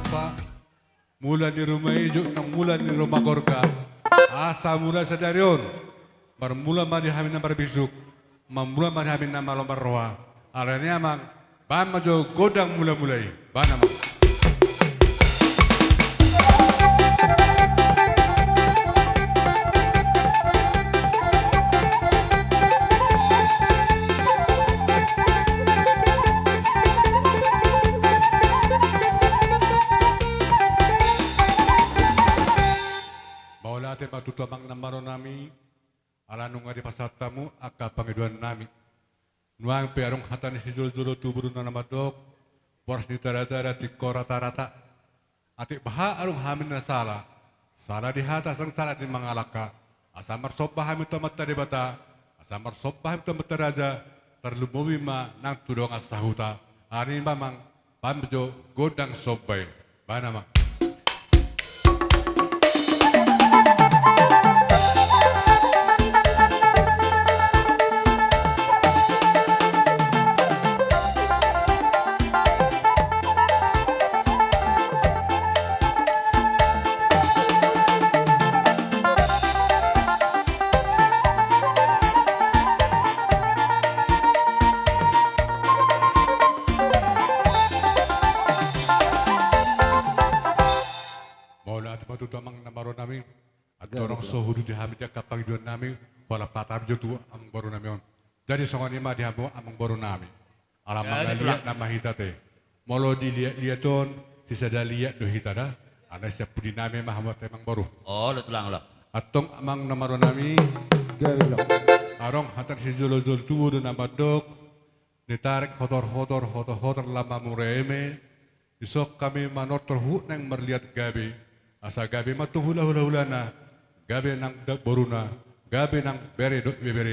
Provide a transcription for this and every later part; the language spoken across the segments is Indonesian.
Bapak, mula ni rumah ijo nang mula ni rumah gorga, asa mula sa darion, bermula mari hamin na berbisuk, memula mari hamin na malombar roa, alanya mang, ban majo godang mula-mulai, bana mang. Baulate matutuamang namaro nami, alanong nga di pasatamu, aka pangiduan nami. Nuang perong hatan si jolo-jolo tuburo na namadok, boras di tara-tara di korata-rata. Ati baha arong hamin na sala di hata sang sala di mangalaka, asa marsop bahamin to matari bata, asa marsop bahamin to mataraja, terlumuwi ma nang tudong asahuta, ani mamang pamjo godang sobay, bana ma. Matutuamang namaro namin at torong sohudu di hamid ya kapangduan namin wala patab tu ang baro namin on. Dari songan ima di hamo amang baro namin. Alam mga liat na mahita te. Molo di liaton sisa da liat do hita da. Ana siya pudi namin mahamat emang baro. Oh, lo tulang lo. Atong amang namaro namin. Arong hatan si jolo-jolo tuwo do namadok. Nitarik hotor lama mureme. Isok kami manor terhut nang merliat gabi. Asa gabi matu hula na, gabi nang boruna, gabi nang bere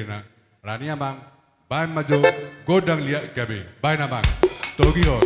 na. Rani amang, bahan majo godang liat gabi, bahan amang, togion.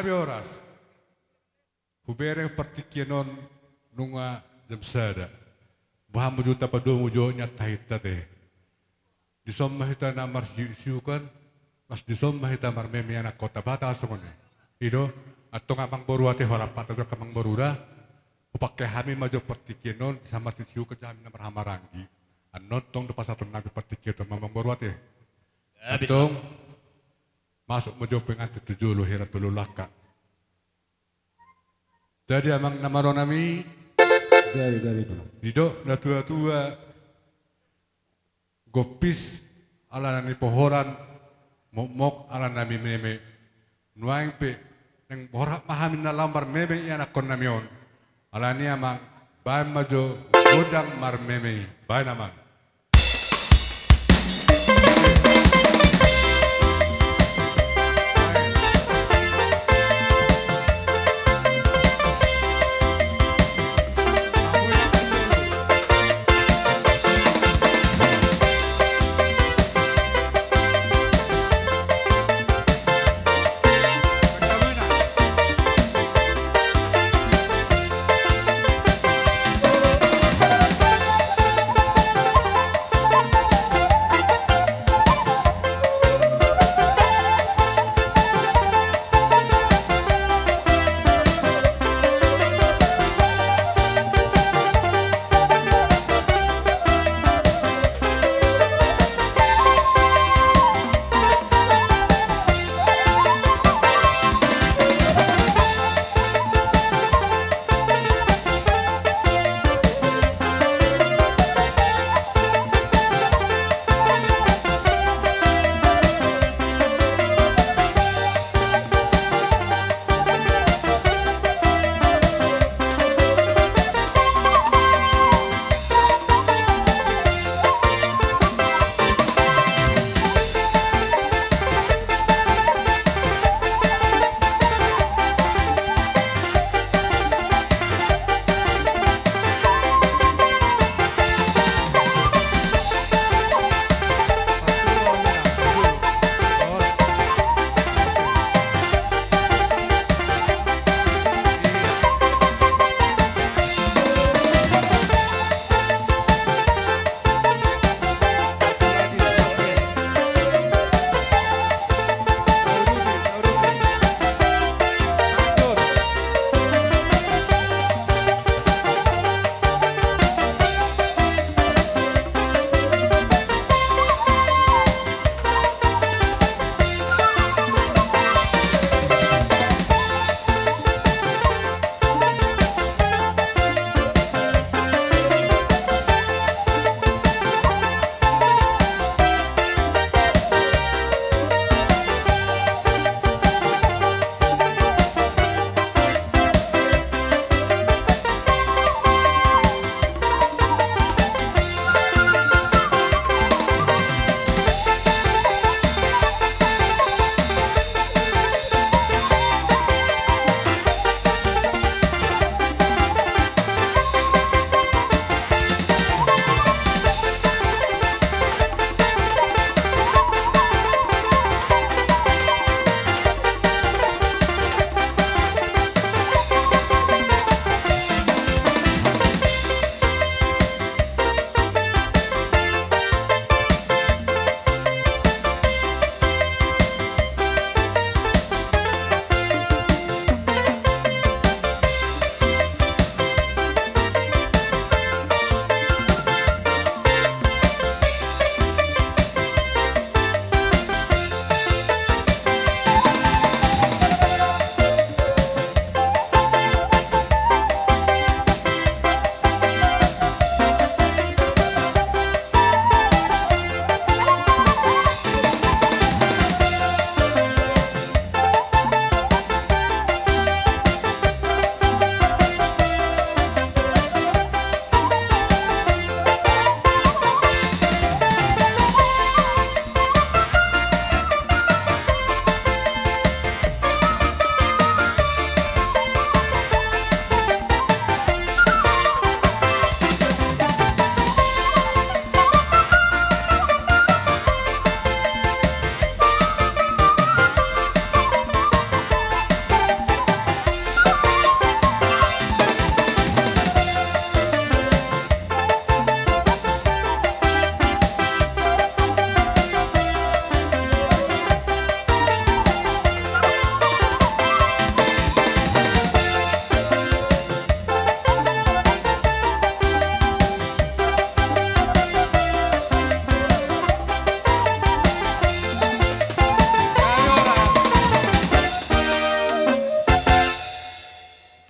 nabi oras. Hubereng partikianon nunga jamsada. Baham juta padu mujonya tahita teh. Disomma hita namar siukan, mas disomma hita mar meme anak kota batas songone. Ido atau ngamang boru ate harapat atau kamang boruda. Upakai hami maju partikianon sama siu ke jami namar hamarangi. Anotong depas satu nabi partikianon mamang boru ate. Atong masuk maju pengantin 7 hira 7 laka. Jadi amang nama nami Dari Dido na tua-tua gopis ala nani pohoran mok ala nami meme nuang pe nang borak mahamin na lambar meme anak kon namion ala ni amang bae majo godang mar meme bae namang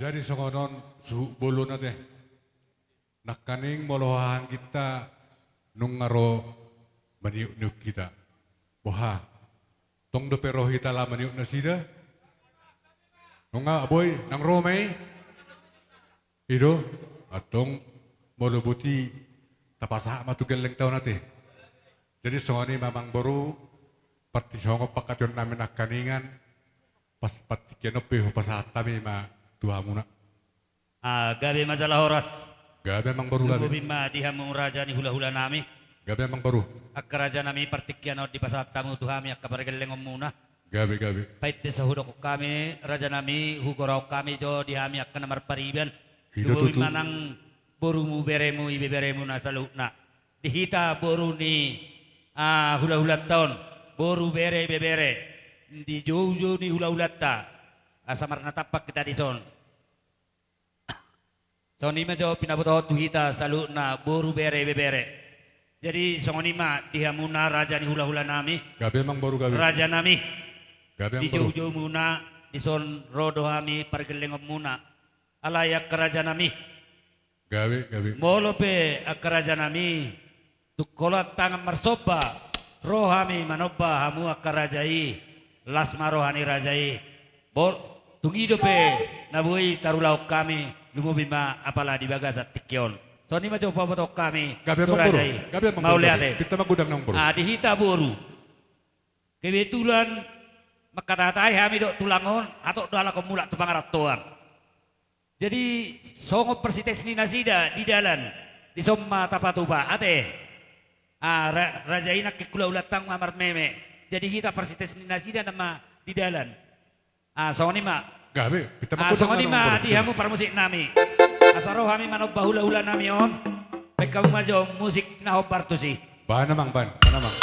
Jadi songonon suhu bolo na teh. Nakaning molohahan kita nung ngaro maniuk-niuk kita. Boha, tong do pero hita la maniuk na sida. Nung nga aboy, nang romay. Ido, atong molubuti tapasa matugal lang tao natin. Jadi songoni mamang baru pati songo pakatyon namin nakaningan pas pati kenope pasat kami ma tuha muna. Gabi majalah oras. Gabi mang baru gabi. Bima dihamu raja ni hula-hula nami. Gabi mang baru. Akkaraja nami partikyan di pasat tamu tuhami akkabargeleng muna. Gabi gabi. Paitte sahudok kami raja nami hugorau kami jo dihami akkan namar pariban. Ida Tubuh tutu. manang borumu beremu ibe beremu na salukna. Dihita boru ni hula-hula tahun. Boru bere ibe bere. Di jauh-jauh ni hula-hula ta. Asamar natapak kita di son. Sonima jo pinabuto tuhita salukna boru bere ibe bere. Jadi songonima dihamuna raja ni hula-hula nami. Gabi mang baru gabi. Raja nami. Gabi Di mang baru. jauh-jauh muna. Di son rodo hami pergelengom muna. Alayak kerajaan nami. Gabi gabi. Molope kerajaan nami. Tukolat tangan marsoba. Rohami manoba hamu akarajai. Lasma rohani rajai. Bol tungidope nabui tarulau kami. Lumubima apala di bagasat tikyon. So ni majo pabotok kami. Gabi tu mang baru. rajai. Gabi mang Mau baru. lihat Gabi. Kita magudang nang baru. Dihita boru. Kebetulan makatatai kami dok tulangon atau dala kemulak tu pangaratuan. Jadi songo persites ni nasida di dalan di somma tapatuba ate. Raja ina kekula ulatang amar meme. Jadi kita persites ni nasida nama di dalan. Songo ni ma. Gabi. Kita magudang Songo ni nang ma baru. di hamu permusik nami. Asaro kami manop bahula-hula nami om. Pekamu majo musik na hopartu si. Bahan namang ban. Bahan namang.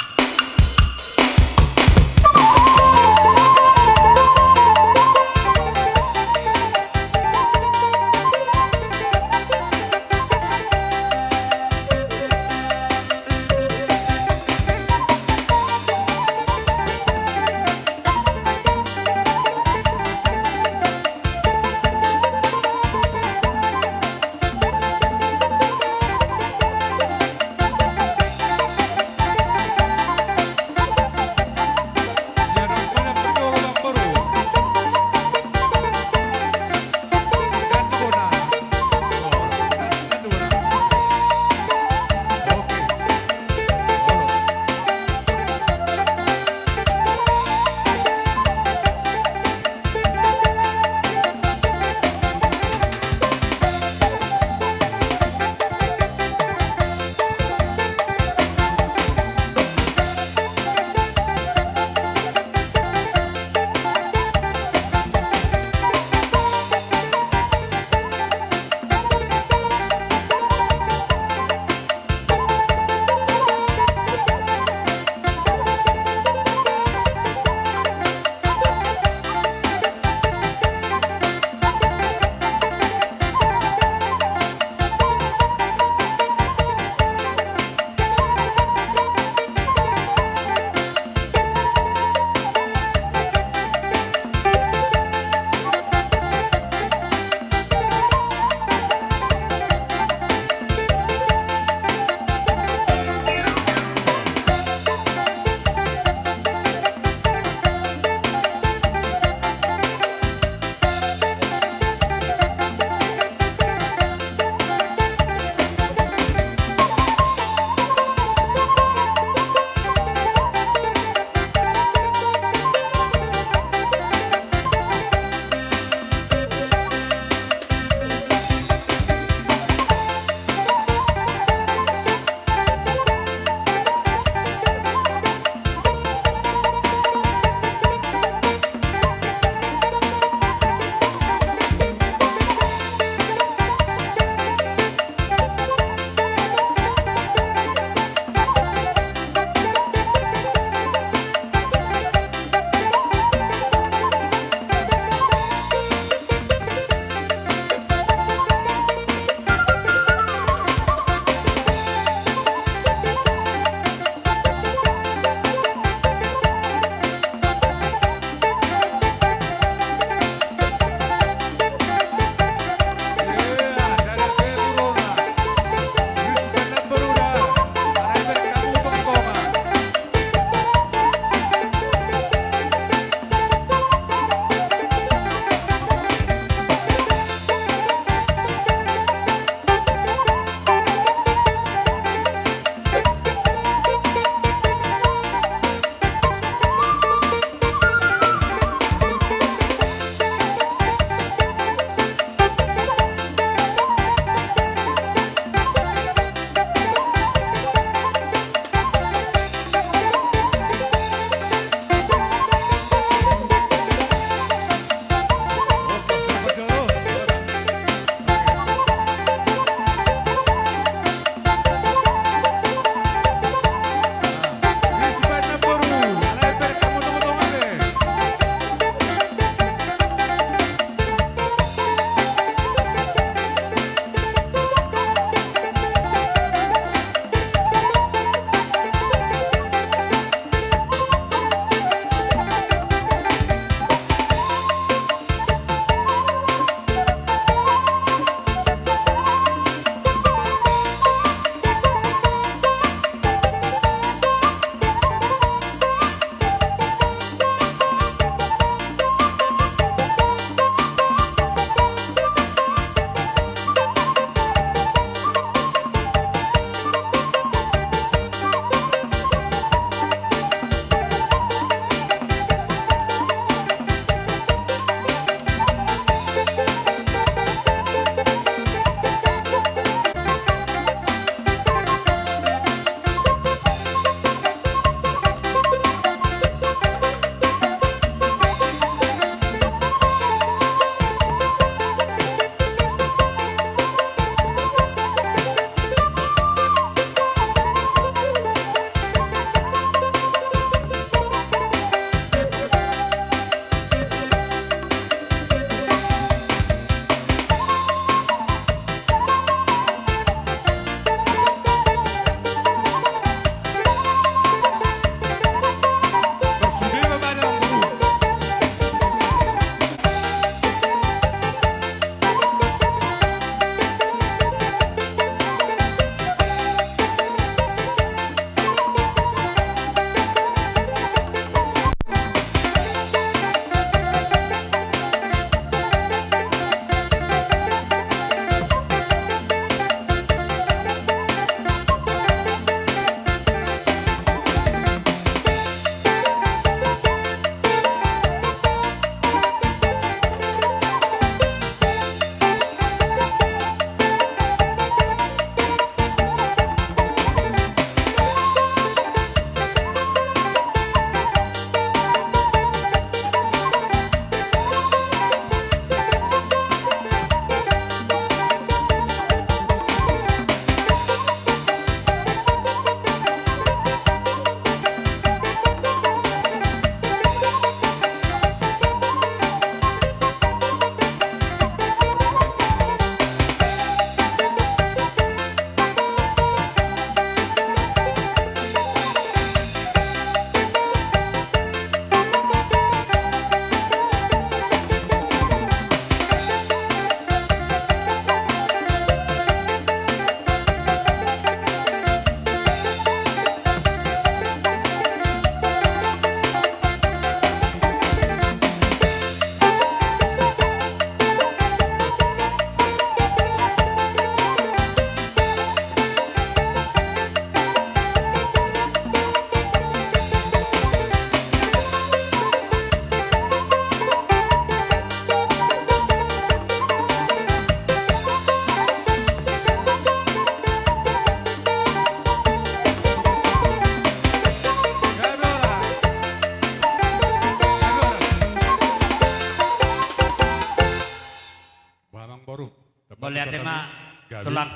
Boleh ate mak Gabi. tulang.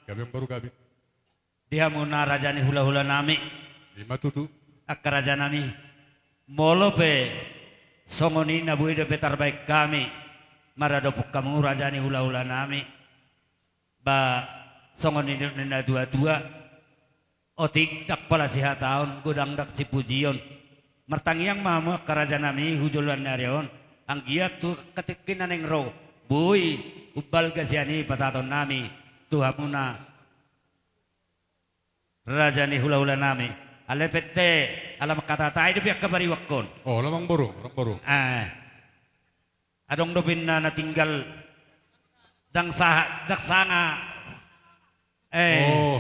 Gabi yang baru gabi. Dia muna raja ni hula-hula nami. 5 tutu. Akka raja nami. Molo pe songoni na buida pe terbaik kami. Maradopuk kamu raja ni hula-hula nami. Ba songoni na dua-dua. Otik dak pala siha tahun gudang dak si pujion. Mertangiang mamu karaja nami hujulan narion. Ang giat tu ketikinan yang ro. Bui ubal gasiani pataton nami. Tuhamuna raja ni hula-hula nami. Alepete alam kata tai dia kabari wakon. Oh, lamang baru, orang baru. Adong dopin na tinggal dak sanga. Oh,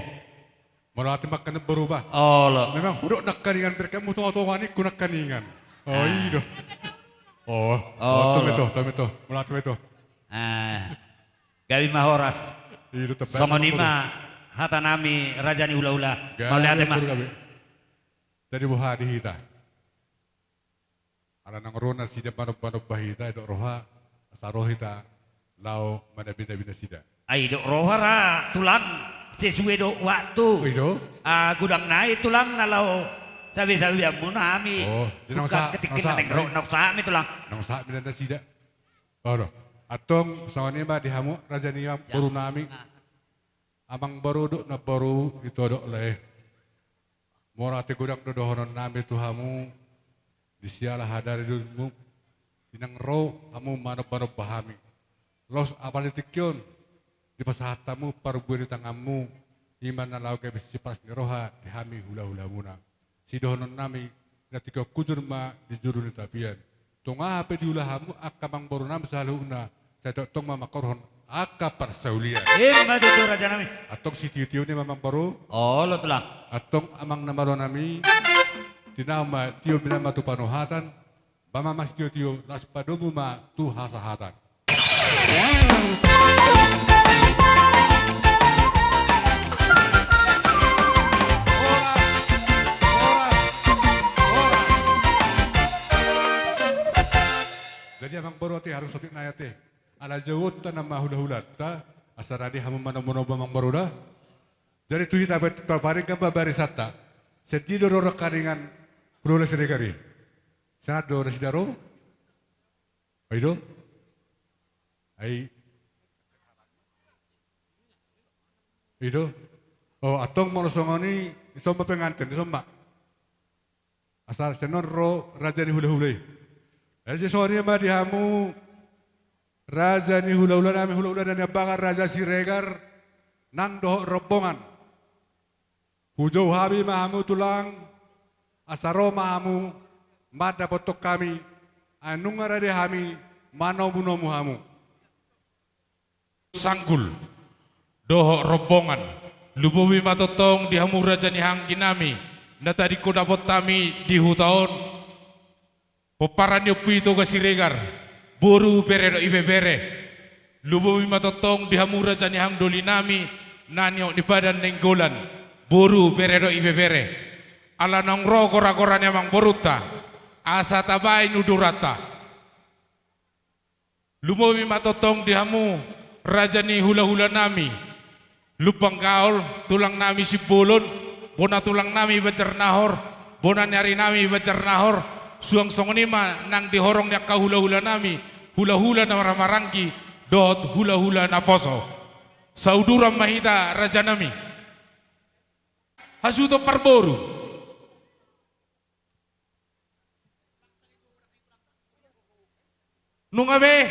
malati makan berubah. Oh lo. Memang huruk nak kaningan berkamu tahu ni kunak kaningan. Oh, iyo. Oh, tom itu, malati itu. Gawi mahoras. Iyo tepat. Songonima hatanami raja ni hula-hula. Mauliate mah. Dari buah dihita. Ada nang rona sida panop bahita dok roha sarohita lau mana bina sida. Ai dok rohara tulang sesuai dok waktu. Iyo. Gudang naik tulang nalau sabi-sabi amuna ami. Oh, buka ketikin nang ro nak sami tulang. Nang sa bina sida. Oh, atong songonima dihamu raja niam baru nami. Amang baru dok na baru itu dok leh. Morate gudang dodohonon nami tuhamu disialah hadari dulmu tinang ro amu manop bahami los apalitikyon di pasahatamu parbuan di tangamu iman na lau kaya bisi pas ni roha dihami hula-hula muna si dohonon nami natika kujur ma di juru ni tapian tunga hape diulahamu akamang baru nami saluna saya tong mama korhon aka persaulian. Madu tu raja nami. Atong si tio ni mamang baru. Oh lo tulang. Atong amang namaro nami. Tinama tio binama tu panuhatan. Bama mas tio las padomu ma tu hasahatan. Jadi amang baru ati harus sotik nayate. Ala jawot ta nama hula-hula ta asaradi hamu mana-mana mamang baru dah. Jadi tuhi tabe paring ka barisata. Setido ro karingan hula sedekari. Sangat do residaro. Aido. Aido. Oh atong monosongoni isomba pengantin isomba. Asal senon ro raja di hula-hula. Jadi sore ma dihamu raja ni hula-hula nami hula-hula dan bangar raja Siregar nang doh rombongan. Hujau habi mahamu tulang asaro mahamu mada potok kami anungara de hami manau bunomu hamu. Sanggul doh rombongan lubuwi matotong dihamu raja ni hanggi nami na tadi ko dapat tami di hutaon peparan yopi to ka Siregar boru bere do ibe bere lubuwi matotong dihamu raja ni hang doli nami nanyo di badan nenggolan boru bere do ibe bere ala nong ro gora-gora nyamang boruta asa tabai nudurata lubuwi matotong dihamu raja ni hula-hula nami lupang kaol tulang nami si bolon bona tulang nami becernahor bona nyari nami becernahor suang songonima nang dihorong nya ka hula-hula nami hula-hula na marangki dot hula-hula na poso sauduram mahita raja nami hasuto parboru nungabe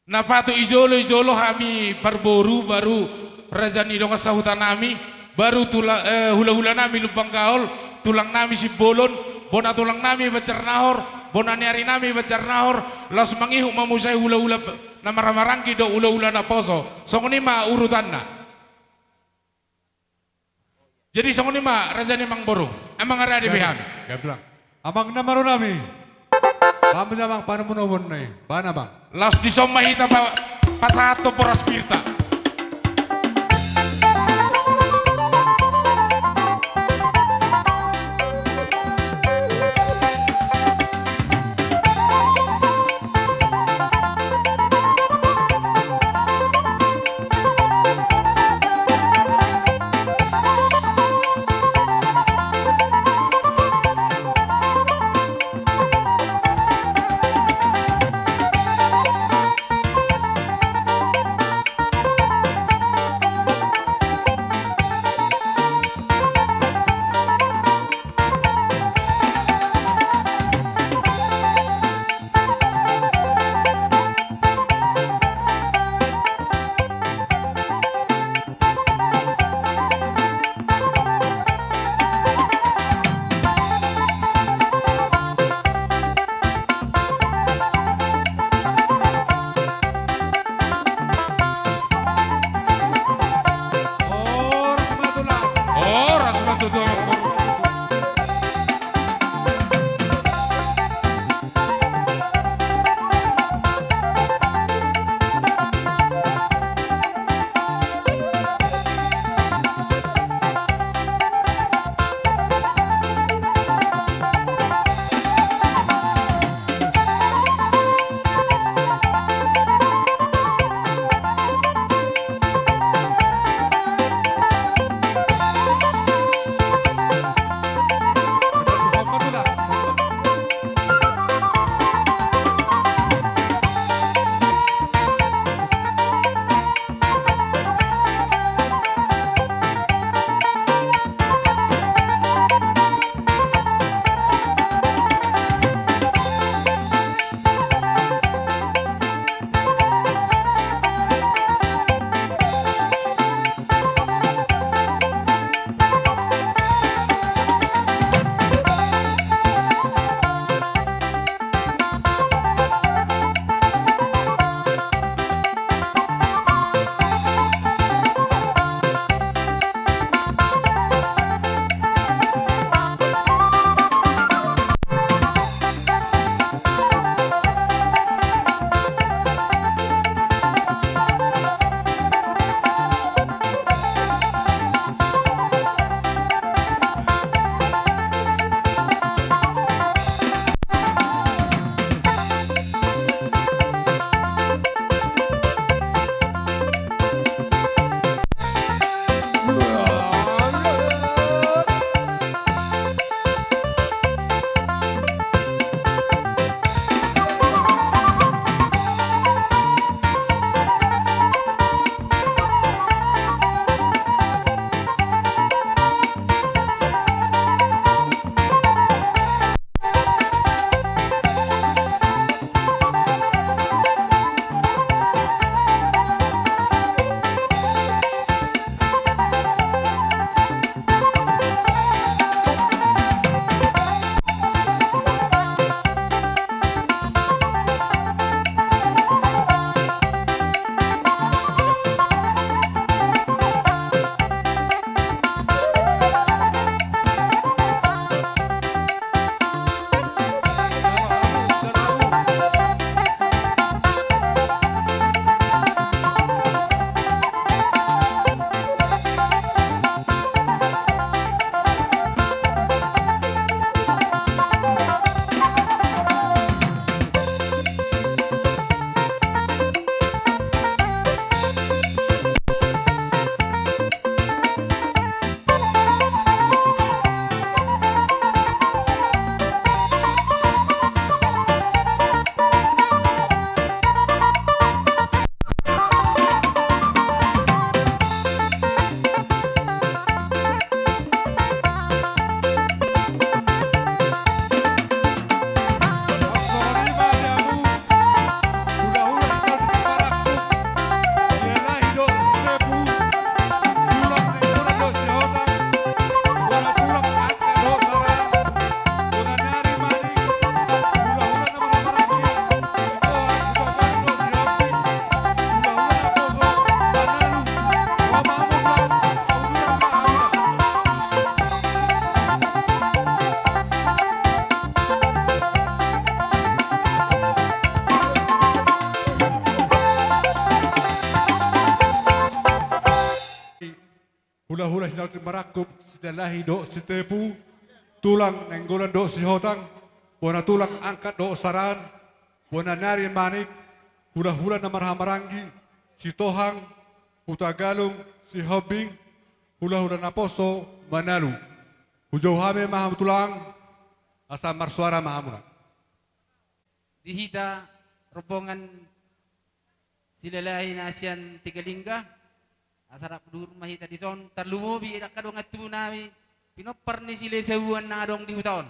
napatu ijolo kami parboru baru raja ni dong sahutan nami baru hula-hula nami lubang gaul tulang nami si bolon bona tulang nami becernahor bona nyari nami becernahor las mangihuk mamusai hula-hula na marangki do hula-hula na poso songoni ma urutanna jadi songoni ma raja ni mang boru emang ada di pihak Gak bilang amang namaro nami kami namang panamunomon na bana bang las disomahita pa pasato poras pirta silalahi do si tepu, tulang nenggolan do si hotang, wana tulang angkat do saran, wana nari manik, hula-hula na marhamarangi, si tohang, hutagalong, si hobing, hula-hula na poso, manalu. Hujau hame maham tulang, asa marsuara mahamuna. Dihita rombongan silalahi nasian Tigalingga asarap dur mahita di son terlumobi dak kadong atu nami pinopar ni sile sewuan na dong di hutan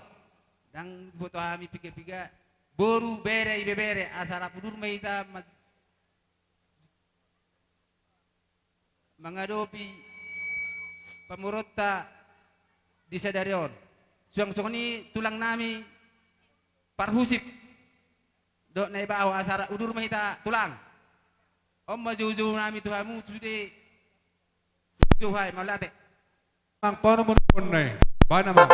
dang foto ami piga-piga boru bere bebere asarap dur mahita mengadopi pamurota di sadarion suang ni tulang nami parhusip dok na ibawa asara udur mahita tulang om majuju nami tuhamu sude tuhai malate Ang paano mo naman na eh? Paano mo?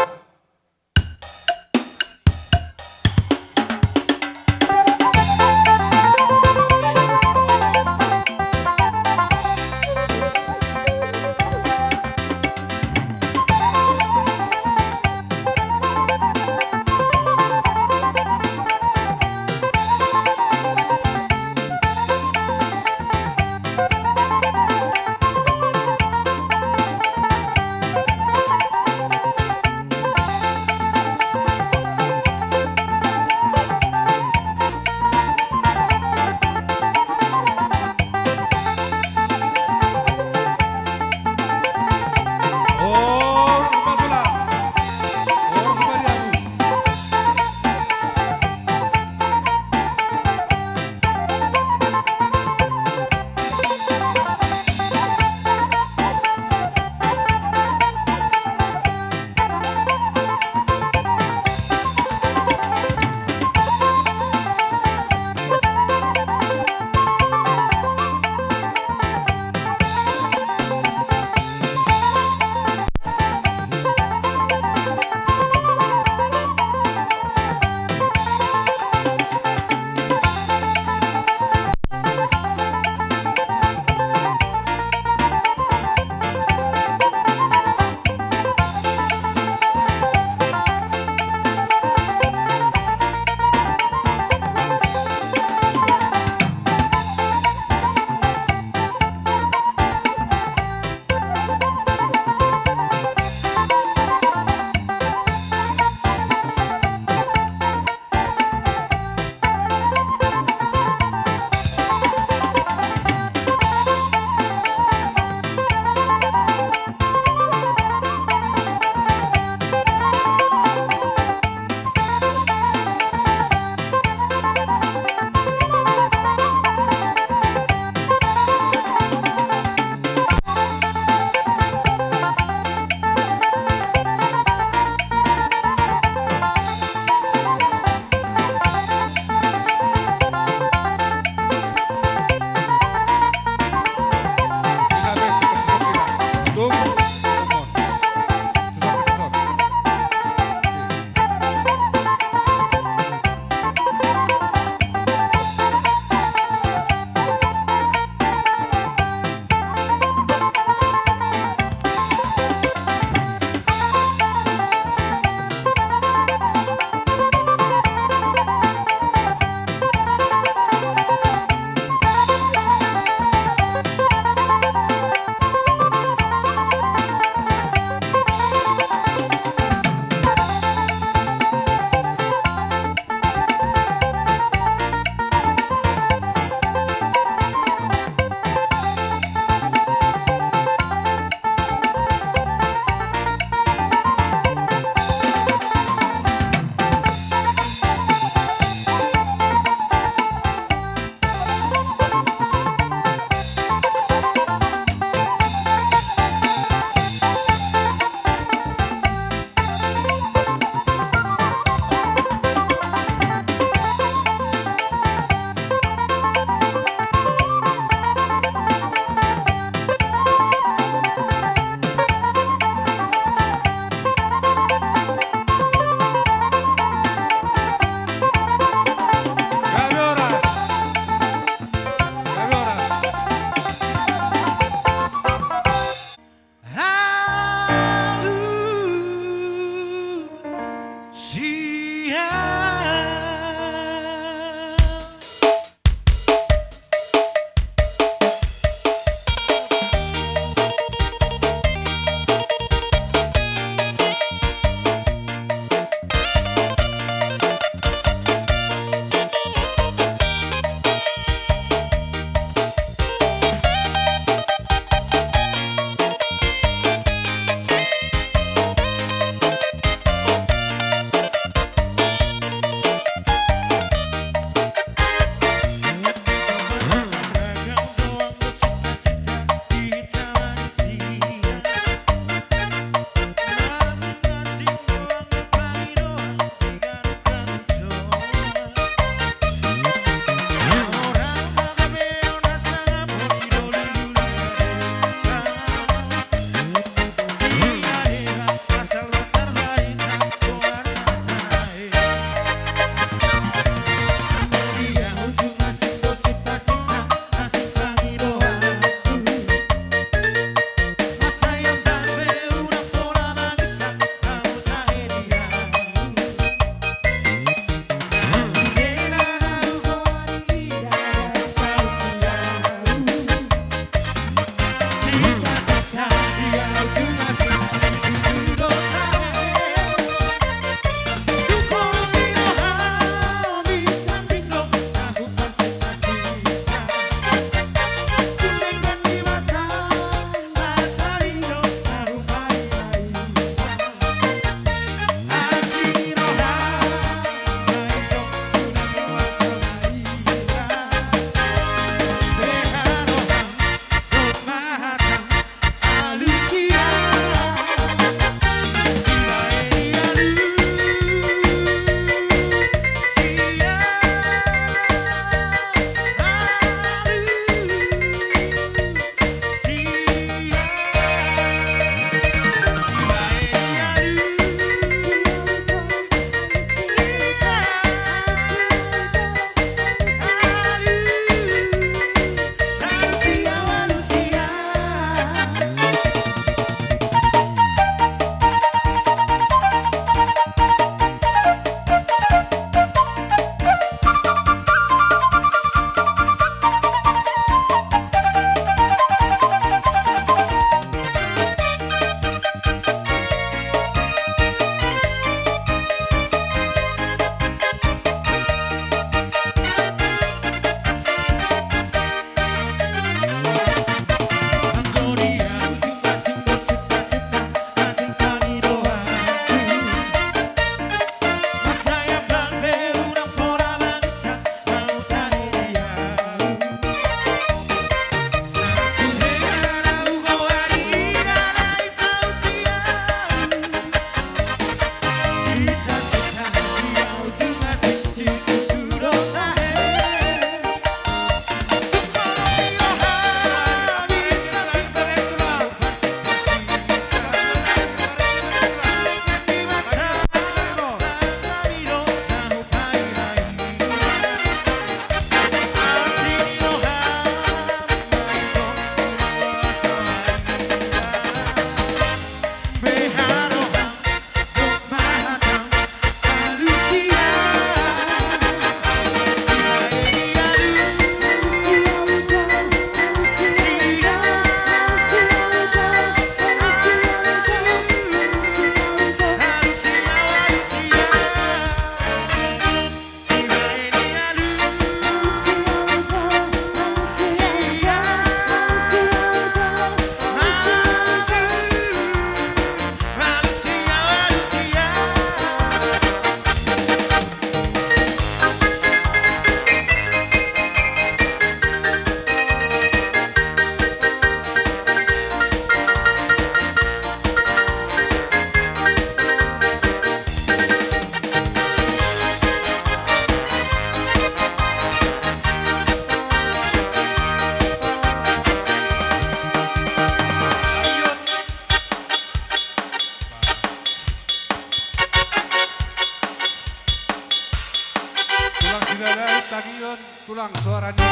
tagion tulang suara ni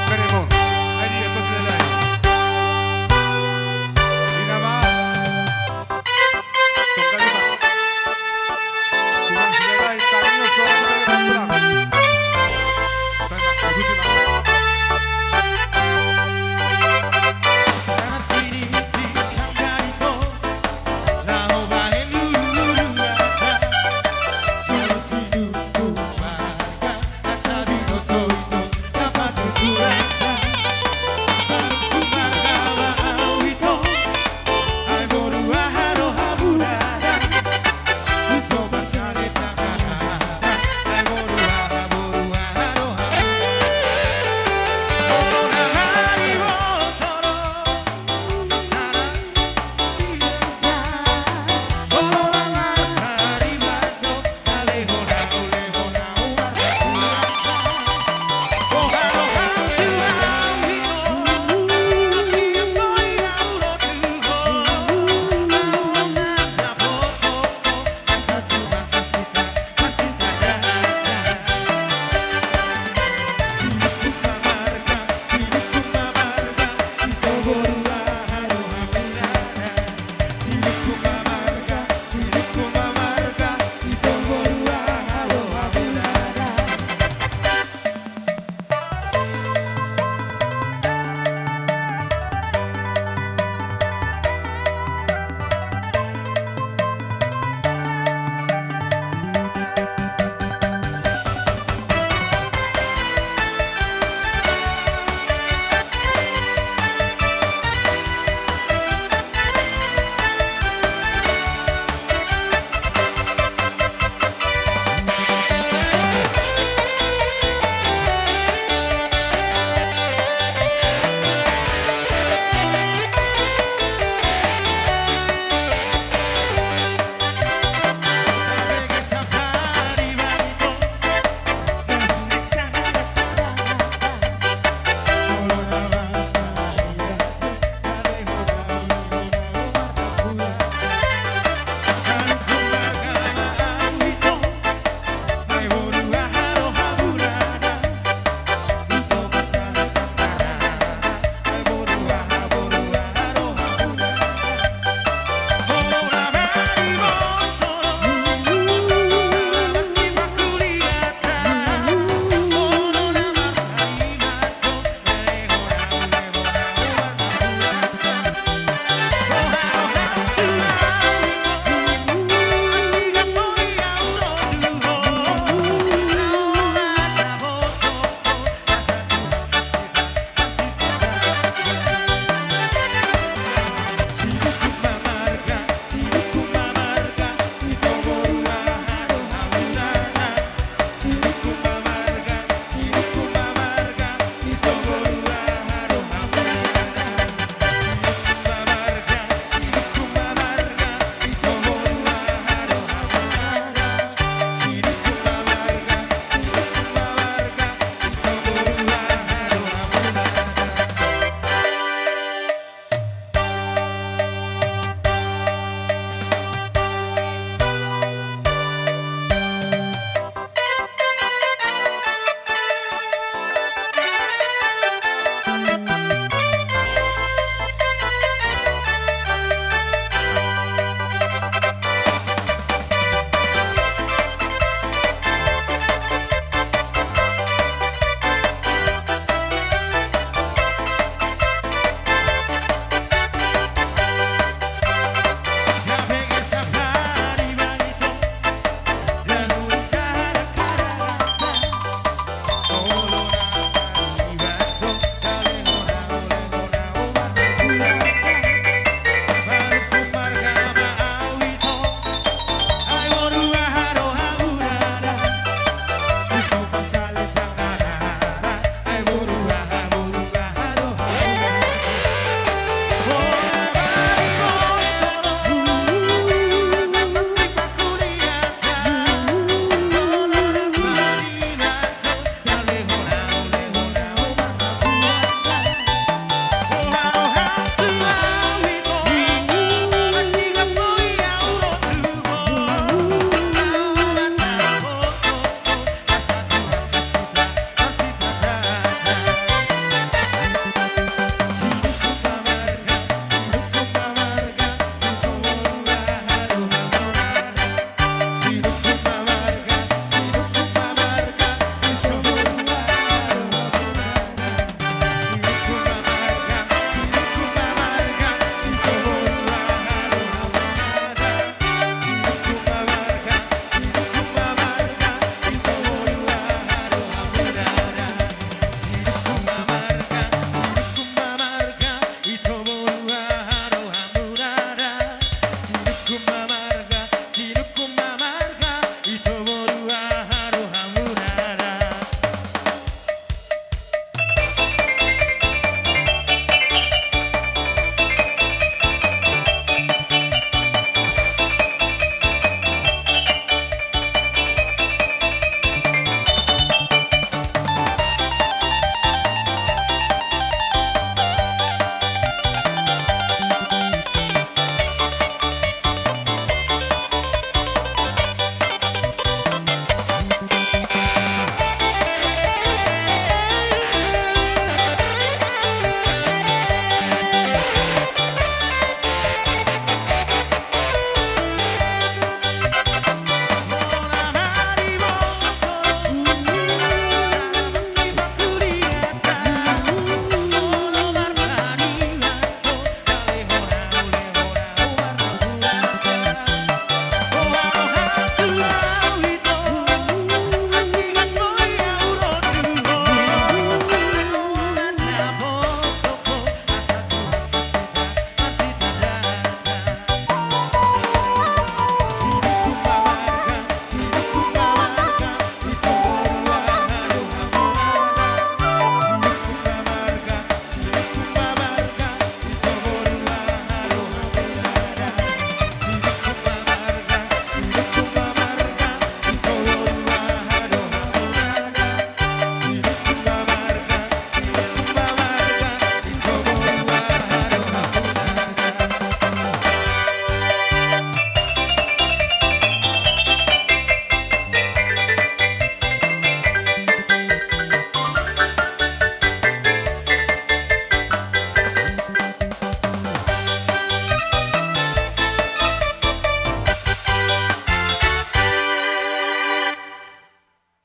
Beremon. Ini apa selesai? Ini nama. Tunggal lima.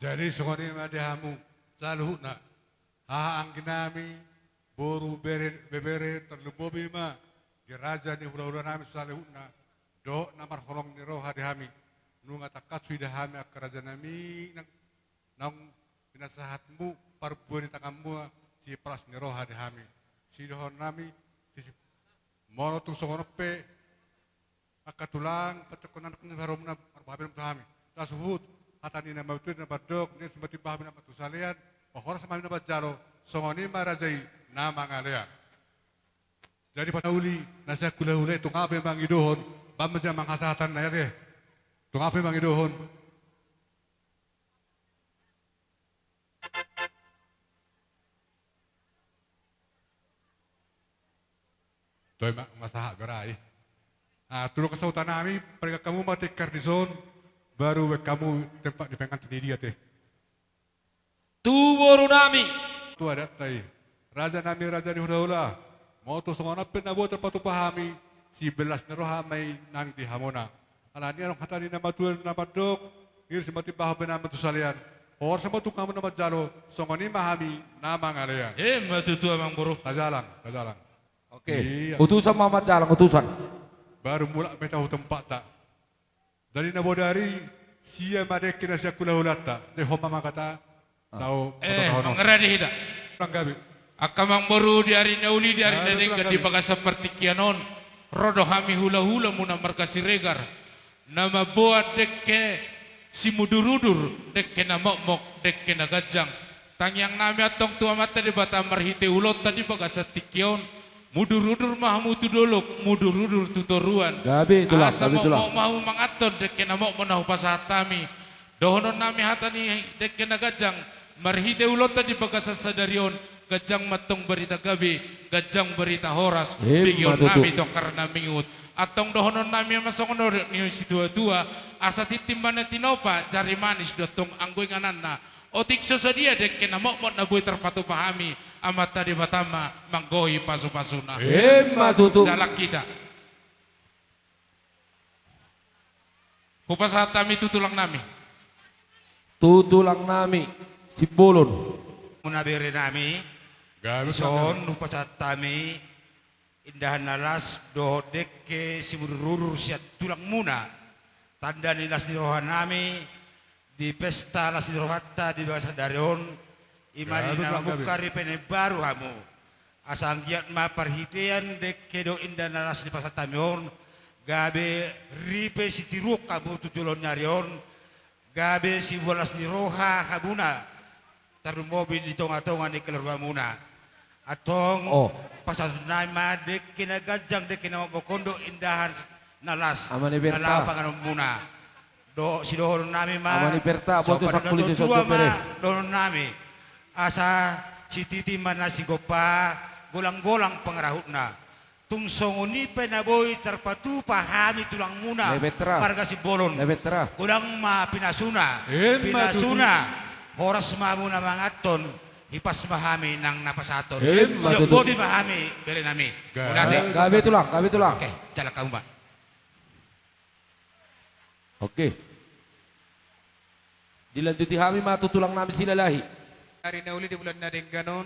Jadi songoni madihamu saluh na haang kinami boru bebere terlubobi ma di raja ni hura-hura nami saluh na do namar holong ni roha dihami nunga takat sudah hami kerajaan nami nang pinasahatmu parbuan di tanganmu si pras ni roha dihami si dohon nami si mono tung songonope akatulang patukunan kun harum na arbabem tuhami tasuhut atani na mautud na badok ni semati bahami na patusalian pahora sama na bajaro songoni marajai na mangalea jadi patauli nasa kulahule tung ape mangidohon bamaja manghasatan na yate tung ape mangidohon toy masaha gerai tulung kesautan nami pergi kamu mati kardison baru kamu tempat dipengan sendiri ya teh. Tu boru nami. Tu ada tai. Raja nami raja di hula-hula. Mau tu semua napin nabo terpatu pahami. Si belas neroha mai nang di hamona. Alani orang kata ni nama tuan nama dok. Ngir semati bahwa nama tu salian. Or sama tu kamu nama jalo. Songoni mahami nama ngalean. Matu tu amang boru. Kajalang. Oke. Iya. Utusan Muhammad Jalang, utusan. Baru mula tahu tempat tak. Dari nabodari sia madek kina sia kula hulata. De homa makata. Tahu Mengerti tidak? Gabi. Akamang boru di hari nauli di hari Betul, nadeng Gabi. di baga seperti kianon. Rodo hami hula-hula muna markasi regar. Nama buat dekke si mudurudur dekke na mok dekke na gajang. Tangyang nami atong tua mata di bata marhite ulot tadi baga setikion. Mudur-udur mahamu tudolok, mudur-udur tutoruan. Gabi itulah, Asa gabi itulah. mau mahu mangaton dekke na mau menahu pasatami. Dohonon nami hatani dekke na gajang. Marhite ulot tadi baga sasadarion. Gajang matong berita gabi, gajang berita horas. Bigyon matutu. nami tong karena mingut. Atong dohonon nami masongonor ni si tua-tua. Asa titimban na tinopa, jari manis dotong anggoy nganana. Otik sesadia dekke na mau na buy terpatu pahami. Amat tadi batama manggohi pasu-pasuna. Matutu. Jalak kita. Kupasat kami tutulang nami. Tutulang nami. Si Bolon. Munabiri nami, Gabi. son nupasat kami, indahan nalas dohodek ke si mururur siat tulang muna, tanda nilas di rohan nami, di pesta las di rohatta di bahasa darion, imani Gabi, nama Gabi. bukari pene baru hamu, asang giat ma parhitian dek ke do indah nalas di pasat tamion, gabe ripe si tiruk kamu tutulon nyarion, gabe si bolas di roha habuna, taruh mobil di tonga-tonga di keluarga muna atong Oh. pasal nama dek kena gajang dek kena bokondo indahan nalas Amani Berta. nalau panganom muna do si dohon nami ma Amani Berta, boto pada sakuli di tua soto pere. ma dohon nami asa si titi mana si gopa golang-golang pengerahutna tung songoni penaboy terpatu pahami tulang muna Lebetra. marga si bolon Lebetra. Kulang ma pinasuna, Pinasuna. Horas mamu na mangaton, hipas mahami nang napasaton. Matutu. Bodi mahami, beri nami. Unate. Gabi tulang, gabi tulang. Oke, jalan kamu mbak. Oke. Dilanjuti kami matutulang nami silalahi. Hari nauli di bulan nading ganon.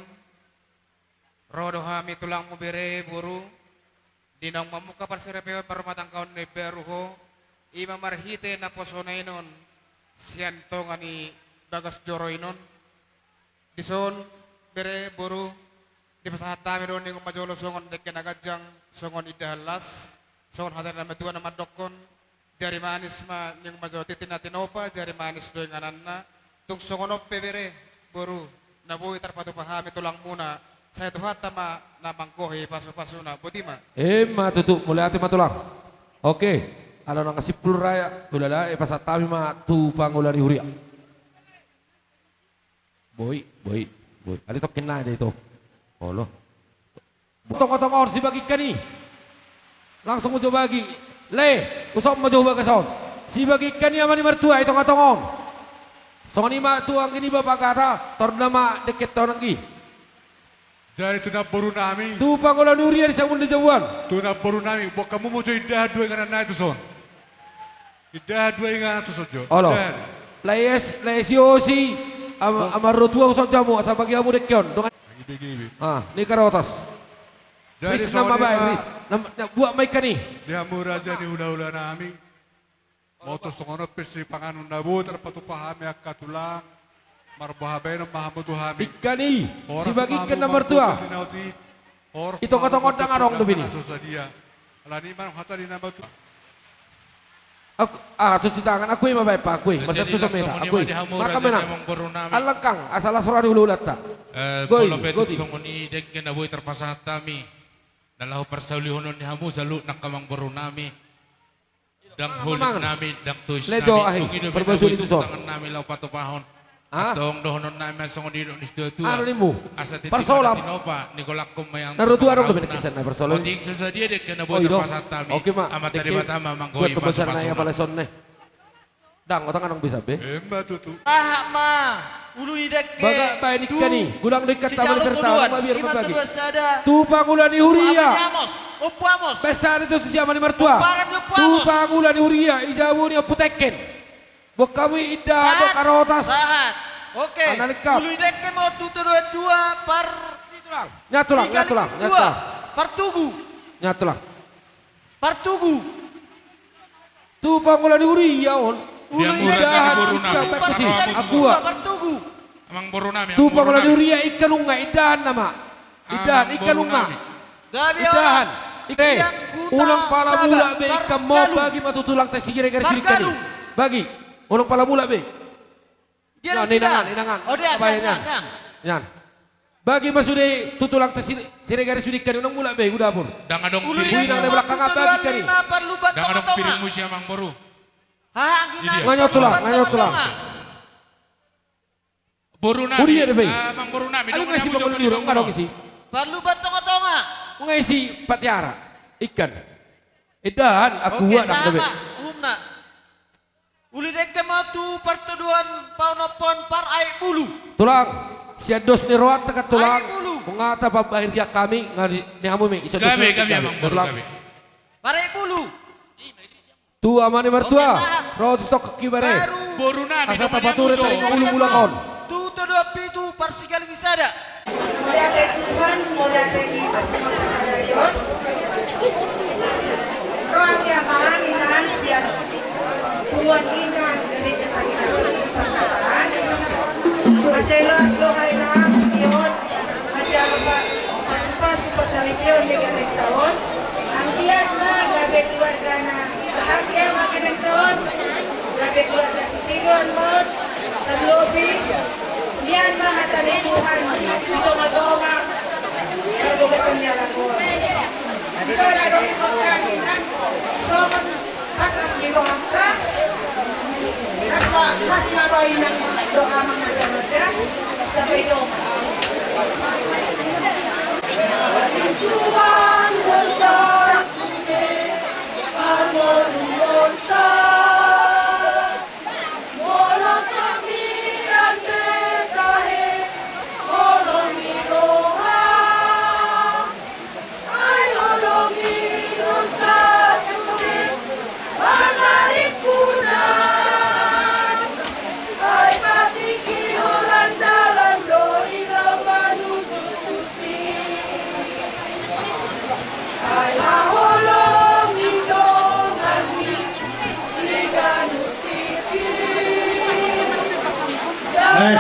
Rodo hami tulang mo bere buru. Dinong mamuka parserepe parmatang kaon ni beruho. Ima marhite na posona inon. Sianto nga ni bagas joro inon. Dison bere buru. Di pasahat tami doon ni majolo songon dekke nagajang. Songon idahalas. Songon hadir na metuan na madokon. Jari manis ma ning majo titin na tinopa. Jari manis doon nga nanna. Tung songon oppe bere buru. Nabuhi tarpatu pahami tulang muna. Saya tuhat tama na mangkohi paso-paso na budima. Matutu, mulai hati matulang. Oke. Ano nang kasipul raya, tulala, pasatami matupang ulan ni Huria. Boy. Ano ito kina dito? Olo. Tong-tong si bagi ka ni. Langsung mo bagi. Le, usap mo coba ka son. Si bagi ka ni ama ni mertua, itong atongon. So ni matuang ini bapak kata, tornama deket tahun lagi. Dari tu na boru nami. Tupang ulan ni Huria di sabun di Jawan. Tu na boru nami. Bo kamu mau jadi dah dua ingatan na itu son. Idah dua ingatan tu sojo. Olo. Idah. Lesiosi amaro tua usah jamu asa bagi amu dekion dengan Gibi-gibi. ni karotas. Jadi Ris nama baik, saudara, Ris. Buat mai kani. di hamura jadi ula-ula nami. Motos songono pesi panganun nabu terpatu pahami akka tulang. Marbahabe no mahamutu hami. Ikani. Si bagikan nomor tua. Itu kotong dang arong tu bini. Dia. Alani man hata di nama tu. Aku cuci tangan aku yang mabai pak aku. Masa tu samera aku. Maka menang. Alangkang asal asal ulu ulat tak. Goi, Kalau goi. songoni dek kena boy terpasat kami. Dalau persauli honon ni hamu salu nak kamang baru nami. Dang hulit nami, dang tuis Ledo nami. ahi, Tungi do perbasuli binawi tu so. tangan nami lau patu pahon. Ah? Atong dohonon nami songoni do nisdo tua. Ano ni mo? Asa titik Persolam. Tinopa, Nikolak mayang. Naruto arong tu binakisan na persolam. Otik sesadia dek kena boy Oh, ido. terpasat kami. Oke mak. Amat dari batama mangkoi Buat kebesaran na ya pala son ne. Dang otang anong bisa be. Emba tutu. Ah, ma. Ulu ni dek. Baga baik nikani. Gulang dekat taman pertama mabir mabagi. ada. Tu pangulan ni huria. Amos. Opuamos. Besar itu siapa ni mertua. Kumparan ni Tu Puamos. pangulan ni huria. Ijabu ni aputeken. Bok kami indah do karotas. Sahat. Oke. Analikap. Ulu ni dek mau tutu dua par. Nyatulang. Partugu. Nyatulang. Partugu. Tu pangulan ni huria on. Dia Ulu ni murah dek. jadi buru nami. Ika pekasi. Sarwa Aku Dua ah. partugu. Amang baru nami. Tu amang baru pangulan ni nami. huria ikan unga idan nama. Idan Amang ikan baru unga. nami. Gabi Idan. oras. Ike. Sekian huta Ulang pala sabar. mula be ikan mau Bargalung. bagi matutulang tes sigire-gire Bargalung. sirikani. Bagi. Ulang pala mula be. Dia Nah, dah sudah. inangan. Oh dia Kabayanya. dan. Yan. Bagi masude tutulang tes sirikari sudikan unang mula be udah pun. Dang adong Ulu ni piring. Wih, nang dek di belakang mau apa tutu lagi kali? 25 perlu Dang adong batong-batongan. piring musia amang baru. Hah, Iya. Nganyot tulang. Baru nami. Huria deh be. Amang baru nami. Alu Dong ngisi nyamu bangun jodoh dulu, di enggak dong bangkono. isi. Perlu batong-batongan. Ngisi patiara ikan. Edan aku Oke, buat nak be. sama. Umna. Uli dek mau tu pertuduhan paunopon par air bulu. Tulang. Si dos ni roat tekat tulang. Air bulu. Mengata bahir dia kami ngari ni hamu me iso dos. Kami amang baru kami. Par air bulu. Tu amane mertua. Oke, sah. Roat stok kibare. Baru. Baru nami. Asa dong tapature nyamu tadi jodoh. ulu mulakon. Tu dua pitu par sekali kisada. Mula kay Tuhan, mula kay Pagkakasalayon. Roang yaman, inahan siya. Tuwan inang, ganit ang kailangan sa pagkakaan. Maselos lo kay lang, yun. Masyado pa, masupa sa region, may ganit taon. Ang tiyan na, gabi tuwan ka na. Bahagya, mga ganit taon. Gabi tuwan ka sa tigon mo. Sa lobby. Yan mga talibuhan, ito madoma, nagugatan niya lang ko. Ito na rin pagkakinan, so matang girohan ka, at mas maroy ng doa mga damada, sa paidoma. Isuan Diyos, Panginoon ka, mula sa mirante kahit olong iroha, ay olong iro sa sulit, mga lipunan, ay patikihoran dalam do ilaw manututusin. Ay mahulong idong agni,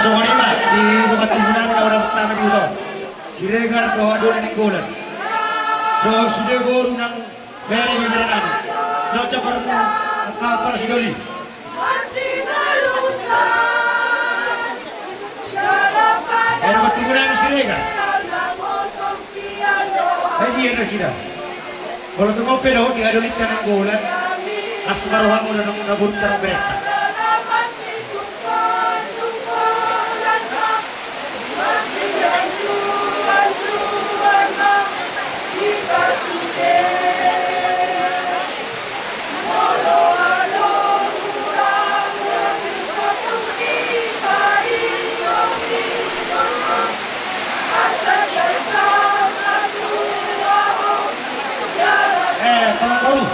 So kanina, di bukat simulan na orang pertama dito. Siregar ko doon ni Kulan. So sudah guru ng beri himiran. No chakar mo kapal si Doli. masih melusan dalam Pero katimulan ni Siregar. dalam kosong siang doa Ay di na sila. Kalau tungo pero di adolit ka ng Kulan. As maruhan mo na nung nabunta ng bereta. dalam masih tumpah dan masih janjuan kita sudah molo alo kurang lebih satu kita itu asal bersama Tuhan jalan Kalau kamu.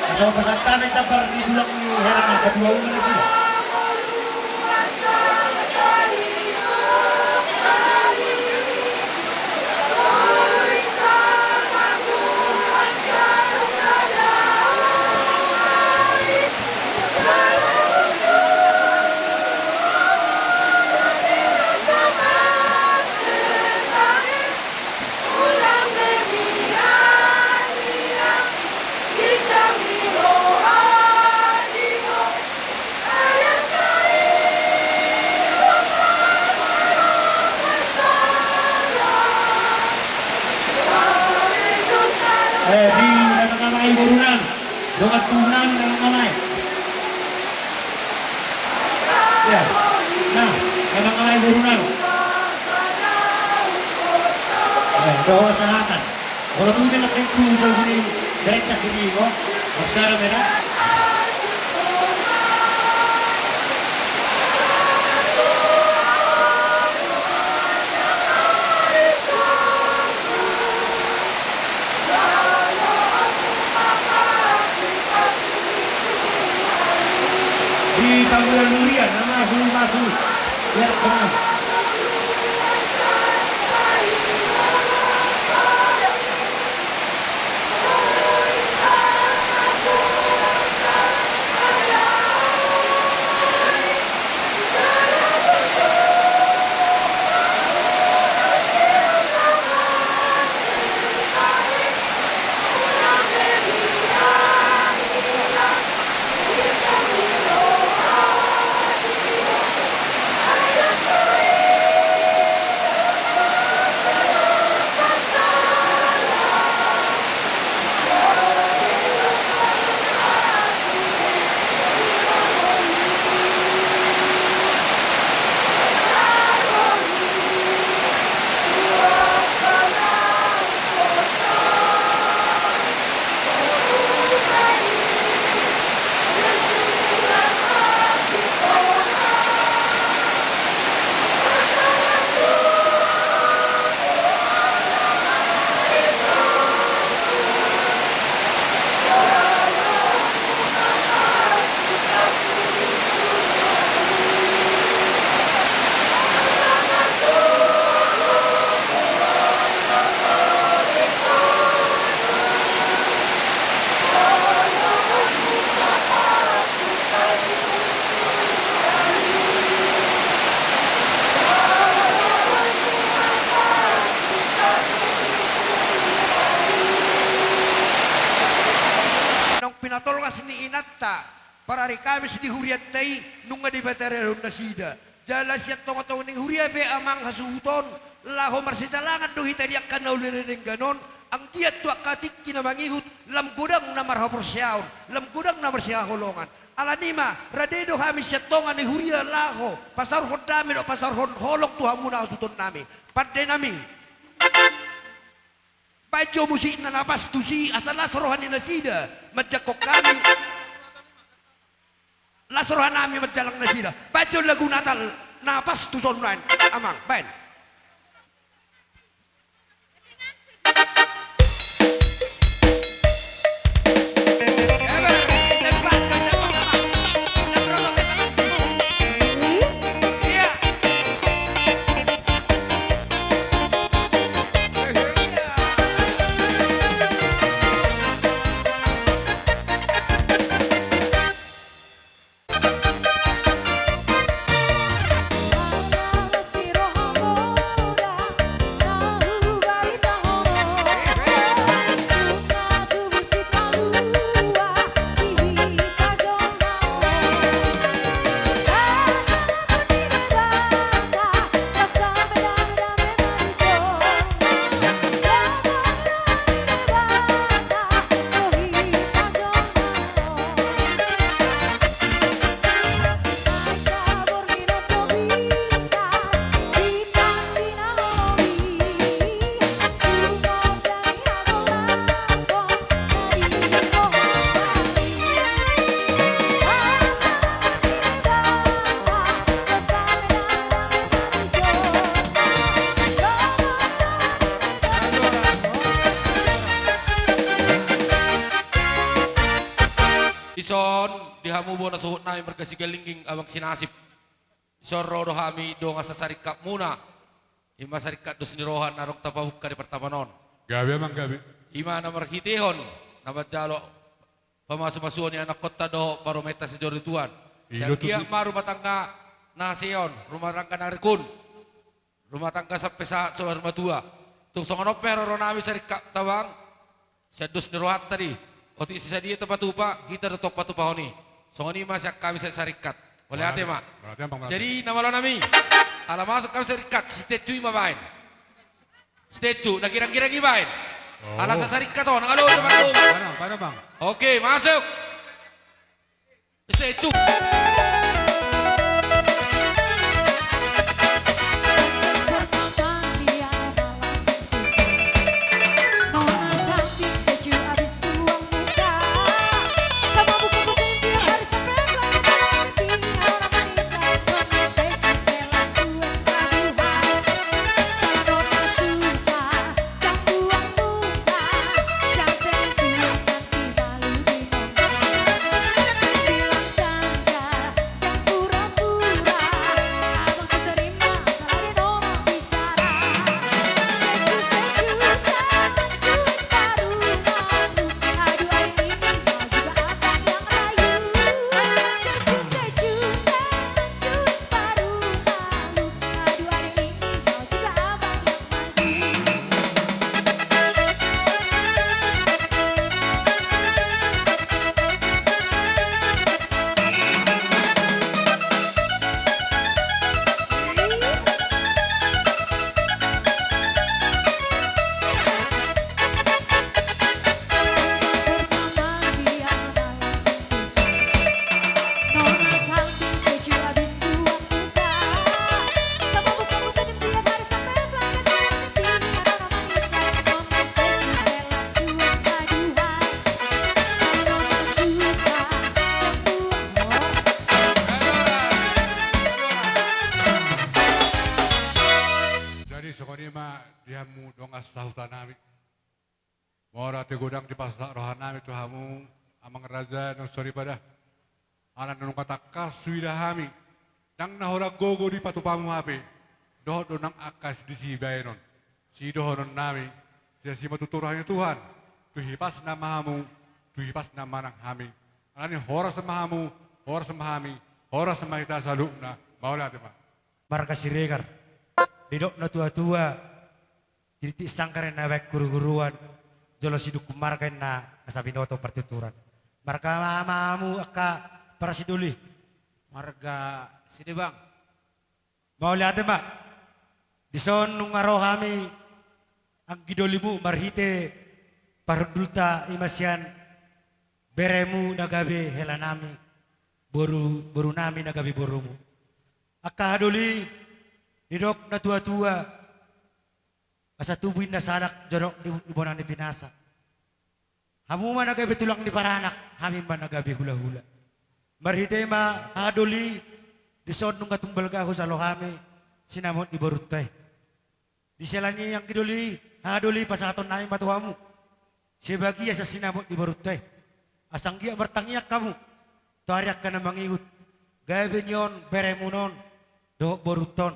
Asal pasang tanah sabar di dulang ni heran na kedua ulo na sila. tunan ng malay. Ya. Nah, memang malay burunan. Doa selatan. Kalau mungkin nak sentuh begini, direct ke sini kok. Masalah merah. Di Tambulan Mulia, nama masuk. Ya, benar. Pinatolgas ni inatta para ri kami di huriat tay nunga di batare ron nasida jala siat tong atong ning huria be amang hasuton laho marsitalangan do hita diak kana ulireng ganon ang kiat tuak katik kinamangihut lam gudang na marhaporsyaon lam gudang na marsyaholongan alanima radedo kami siat tongan ni huria laho pasar hodami do pasar holok tuha muna hasuton nami padde nami Bajo musik na napas tusi asal lasrohan nasida majakok kami lasrohan nami majalang nasida bajo lagu Natal napas tuson lain amang bain Ison dihamubo na suhut namin berkasigalinging abang sinasip. Ison rodo hami do nga sa sarikap muna. Ima sarikap dos nirohan narong tapahuk ka di pertamanon. Gabi mang gabi. Ima na marhitihon na madjalo pamasu-masuon ni anak kota do barometa si jorituan. Siang kia maru matangga na siyon, rumah tangga narikun. Rumah tangga sampai sa rumah tua. Tung songono pero ronami sarikap tawang. Siya dos nirohan tadi. Oti sisa dia tempat tupa, kita retok patu pahoni. Songoni masih kami saya sarikat. Boleh hati mak. Jadi nama lo nami. Kalau masuk kami sarikat, statue ima bain. Statue, nak kira-kira gibain. Alas sarikat oh, nangalo teman. Mana bang? Oke, masuk. Itu. Jadi sokoni mah dihamu dongas sahutan nami. Mora te godang di pasak rohan nami tu hamu amang raja nang sorry pada. Alan nung kata kasui dah hami. Nang nahora gogo di patupamu hape. Doh do nang akas di si non. Si doh non nami. Sia si matuturahnya Tuhan. Tu hipas nama hamu. Tu hipas nama nang hami. Alani hora sama hamu. Hora sama hami. Hora sama kita salukna. Maulah tema. Marga Siregar. Didok na tua-tua. Diti sangkaren na wek guru-guruan. Jolo siduk marga na kasabinoto pertuturan. Marga mamamu aka para siduli. Marga Sidebang. Mau lihat mak. Dison nung araw kami ang gidolimu marhite parudulta imasyan beremu nagabi helanami boru nami nagabi borumu. Aka haduli didok na tua-tua asa tubuhin na sanak jorok di ibonan di pinasa. Hamu man nagabi tulang di paranak, hamin man nagabi hula-hula. Marhite ma haduli dison nung katumbal ka ako sa lohami sinamot di borutay. Di selani yang kiduli, haduli pasaton naing batuhamu. Sebagi asa sinamot di borutay. Asang gia bertangiak kamu. Tuariak ka na mangiut. Gaya binyon, beremunon, do boruton.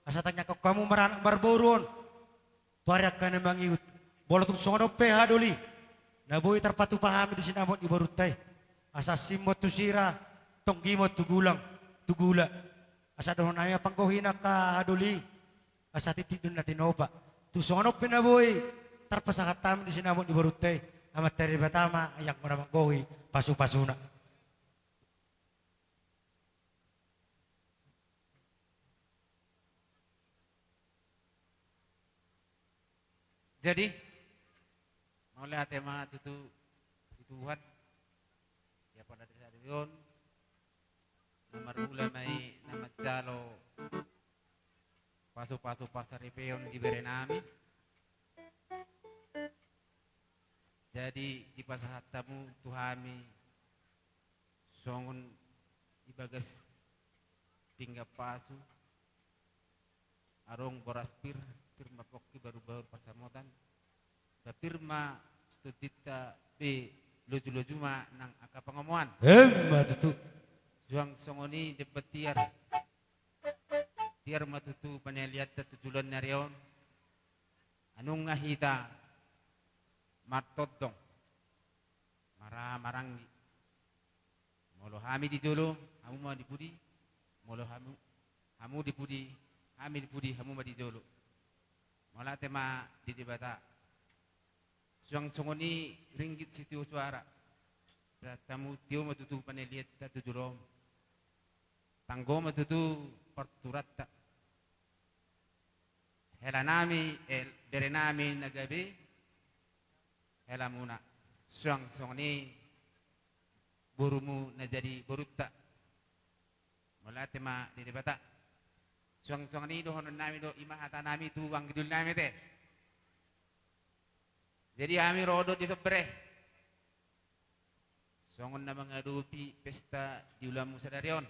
Asa tanya kau kamu maranak barboron. Tuariak ka na mangiut. Bolotung songonope haduli. Nabuhi terpatu pahami di sinamot di borutay. Asa simot tu sira, tonggimot tu gulang, tu gula. Asa doon na pangkohina ka haduli. Asa titik doon natin opa. Tu sonop pinabuhi. Tarpasakat di sinamot di borutay. Amat dari batama ayak mo na mangkohi. Pasu-pasuna. Jadi, mau lihat tema itu Tuhan. Ya pada saat itu, nomor ulamai nama calo pasu-pasu pasar repeon di berenami. Jadi di pasar tamu tuhami songon ibagas tinggal pasu arong boraspir firma pokki baru-baru pasamotan firma studita b loju-loju ma nang aka pengomongan Matutu. juang songoni debat tiar matutu paneliat tujulan narion anung ngahita martotong marang molo hami di jolo hamu ma di pudi molo hamu di pudi hami di pudi hamu ma di jolo mola tema di debata suang songoni ringgit situ suara tamu tio matutu paneliat tujurom tanggo matutu perturat tak helanami berenami nagabi hela muna suang songoni borumu na jadi borutta. Mula tema di debata. Suang-suang ni dohon nami do imahata nami tu wang gidul nami te. Jadi kami rodo di sebreh. Songon na mengadupi pesta di ulam musadarion.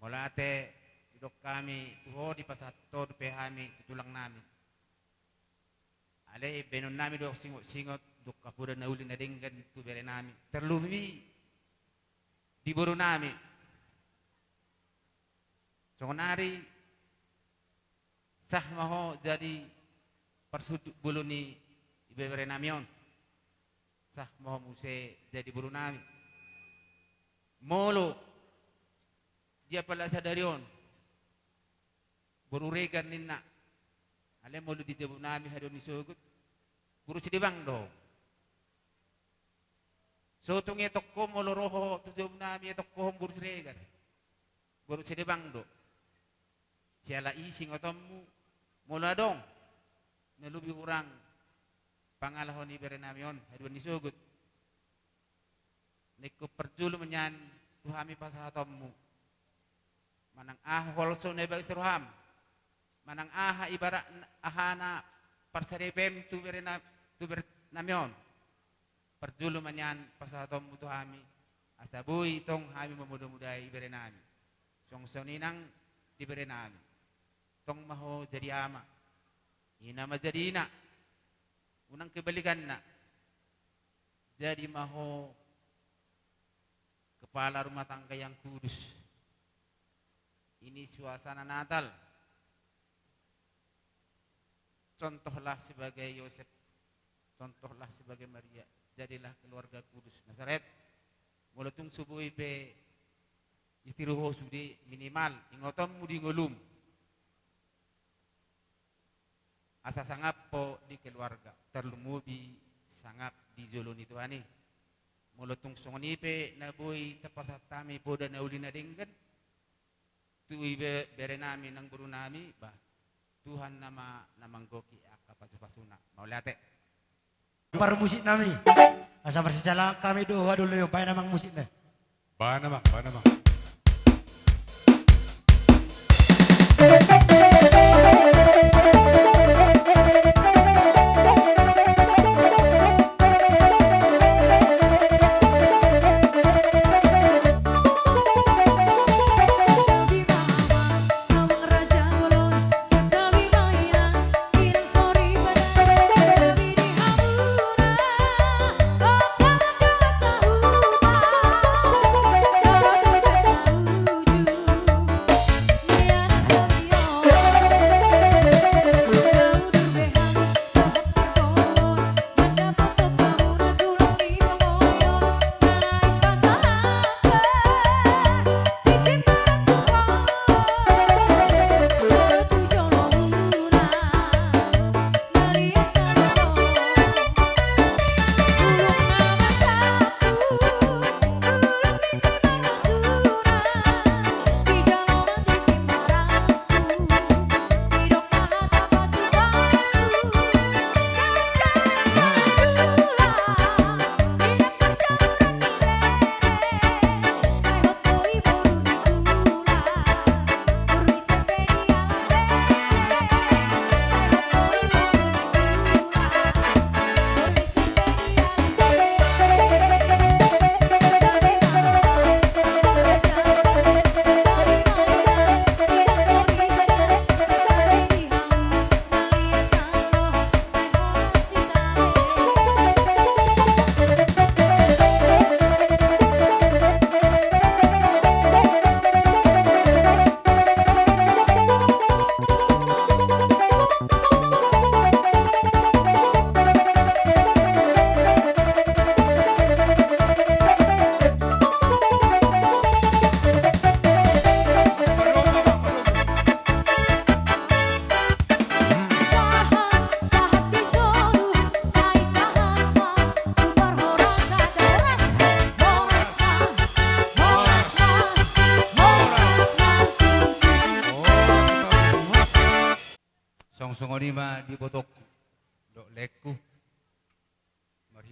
Mula te duduk kami tuho di pasato di pehami tutulang nami. Ale benon nami do singot duk kapuda na uli na denggan tu bere nami. Terlumi di boru nami. Songonari sah maho jadi persuduk bulu ni ibere namion. Sah maho muse jadi boru nami. Molo dia pala sadarion. Boru regan ninna. Ale molo di jabu nami hadon isugut. Buru sidibang do. So tungi tokko molo roho tu jabu nami tokko buru regan. Buru sidibang do. Siala ising otommu mula dong nalubi urang pangalahon ibere namion haduan isugut nikku perjulu menyan tuhami pasahatommu manang holso nebag seruham manang ibarat ahana parsarepem tu bere namion perjulu menyan pasahatommu tuhami asabui tong hami memudah-mudai ibere nami song-soninang diberi nami tong maho jadi ama ina jadi ina unang kebalikan na jadi maho kepala rumah tangga yang kudus. Ini suasana Natal, contohlah sebagai Yosef, contohlah sebagai Maria, jadilah keluarga kudus Nazaret. Mulutung subuh ipe itiruho sudi minimal ingotom mudi ngolum asa sangap po di keluarga terlumubi sangap di jolon itu ani mulutung songonipe na boy tapasat tami po da nauli na dinggan tuwi bere nami nang buru nami ba Tuhan nama namanggoki akapasupasuna maulate Par musik nami asa bersecala kami doa dulu yang pakai namang musik deh. Bana mang.